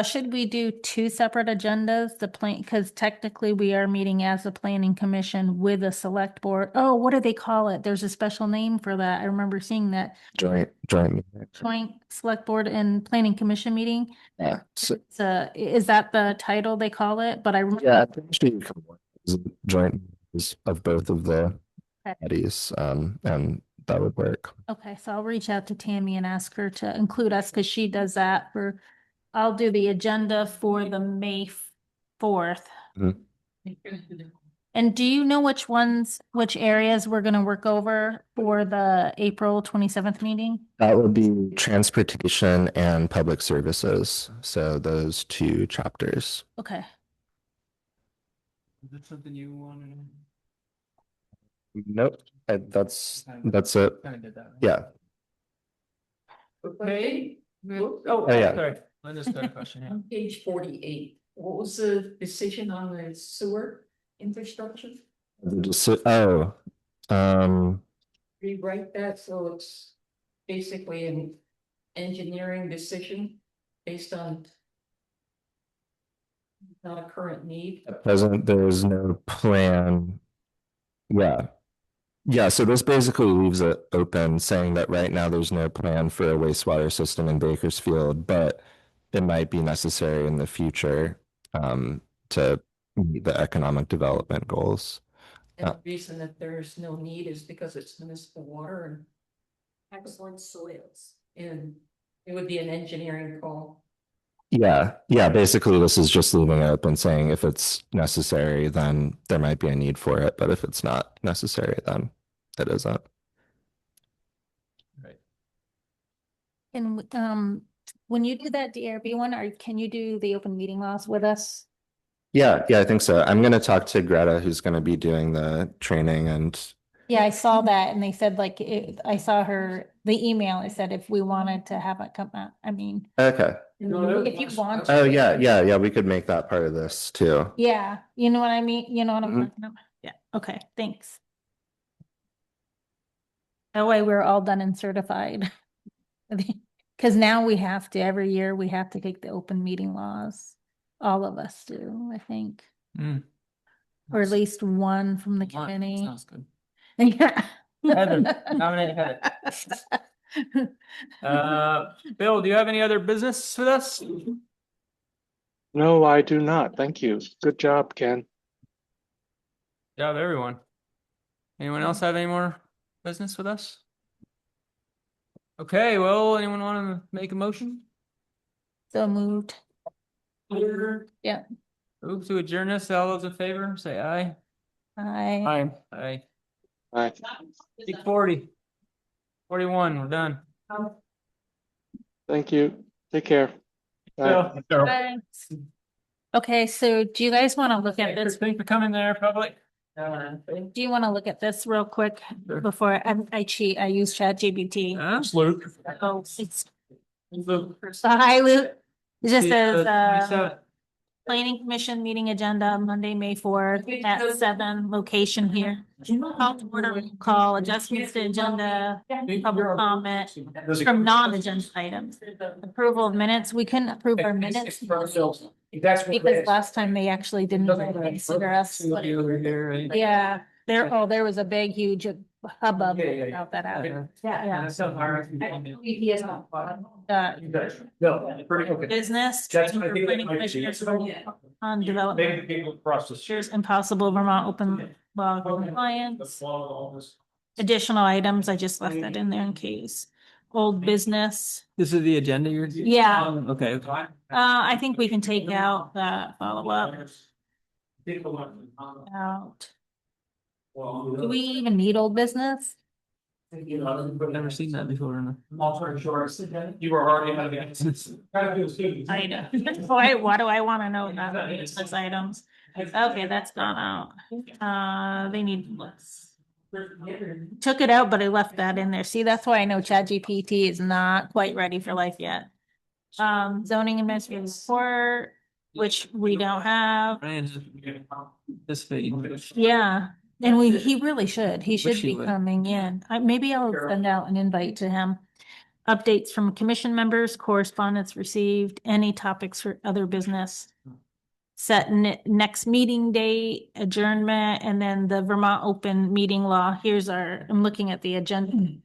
Should we do 2 separate agendas? The plan, because technically we are meeting as a planning commission with a select board. Oh, what do they call it? There's a special name for that. I remember seeing that. Joint meeting. Joint select board and planning commission meeting. Yeah. So, Is that the title they call it? But I remember. yeah, I think you can work as a joint meetings of both of the Okay. bodies, and that would work. Okay, so I'll reach out to Tammy and ask her to include us because she does that for, I'll do the agenda for the May 4th. Mhm. And do you know which areas we're gonna work over for the April 27th meeting? That would be transportation and public services. So those 2 chapters. Okay, Is that something you want to? Nope. That's it. Kind of did that. Right? Yeah. Okay. Oh, yeah. Sorry. Linda's got a question. Yeah. On page 48, what was the decision on the sewer infrastructure? Oh, Rewrite that so it's basically an engineering decision based on not a current need. at present, there's no plan. Yeah. Yeah, so this basically leaves it open, saying that right now there's no plan for a wastewater system in Bakersfield, but it might be necessary in the future to meet the economic development goals. And the reason that there's no need is because it's municipal water and excellent soils. And it would be an engineering call. Yeah, basically this is just leaving it open, saying if it's necessary, then there might be a need for it, but if it's not necessary, then it isn't. Right. and when you do that DRB one, or can you do the open meeting laws with us? Yeah, I think so. I'm gonna talk to Greta, who's gonna be doing the training, and Yeah, I saw that and they said like, I saw the email, it said if we wanted to have it come out, I mean, okay. if you want. Oh, yeah, we could make that part of this too. Yeah, you know what I mean? You know what I'm Mhm. talking about? Yeah, okay, thanks. That way we're all done and certified. Because now we have to, every year we have to take the open meeting laws. All of us do, I think. Mm. Or at least one from the One. committee. Sounds good. Yeah. Heather, nominate Heather. Bill, do you have any other business with us? No, I do not. Thank you. Good job, Ken. Good job, everyone. Anyone else have any more business with us? Okay, well, anyone want to make a motion? So moved. Yeah. Move to adjourn this. All those in favor, say aye. I. Aye. Bye. 40. 41, we're done. Thank you. Take care. Bye. Thanks. Okay, so do you guys want to look at this? Thanks for coming there, public. Do you want to look at this real quick before I cheat? I use ChatGPT. It's Luke. Oh, it's. So hi, Luke. It just says, planning commission meeting agenda Monday, May 4th at 7, location here. Call to order, call adjustments to agenda, public comment from non-agenda items. Approval of minutes. We couldn't approve our minutes because last time they actually didn't consider us. Yeah, there was a big, huge hubbub about that out. Yeah. He has not. Business. That's- I for think that planning might be- commissioners on Maybe development. the people across the street. Here's Impossible Vermont Open Law Compliance. Additional items, I just left that in there in case. Old business. This is the agenda you're. Yeah. Okay. I think we can take out that follow-up out. Do we even need old business? I've never seen that before. You were already ahead of the. I know. Why do I wanna know that business items? Okay, that's gone out. They need less. Took it out, but I left that in there. See, that's why I know ChatGPT is not quite ready for life yet. Zoning administrative report, which we don't have. Ryan, this fate. Yeah, and he really should. He should Wish he be would. coming in. Maybe I'll send out an invite to him. Updates from commission members, correspondence received, any topics for other business. Set next meeting date, adjournment, and then the Vermont Open Meeting Law. I'm looking at the agenda.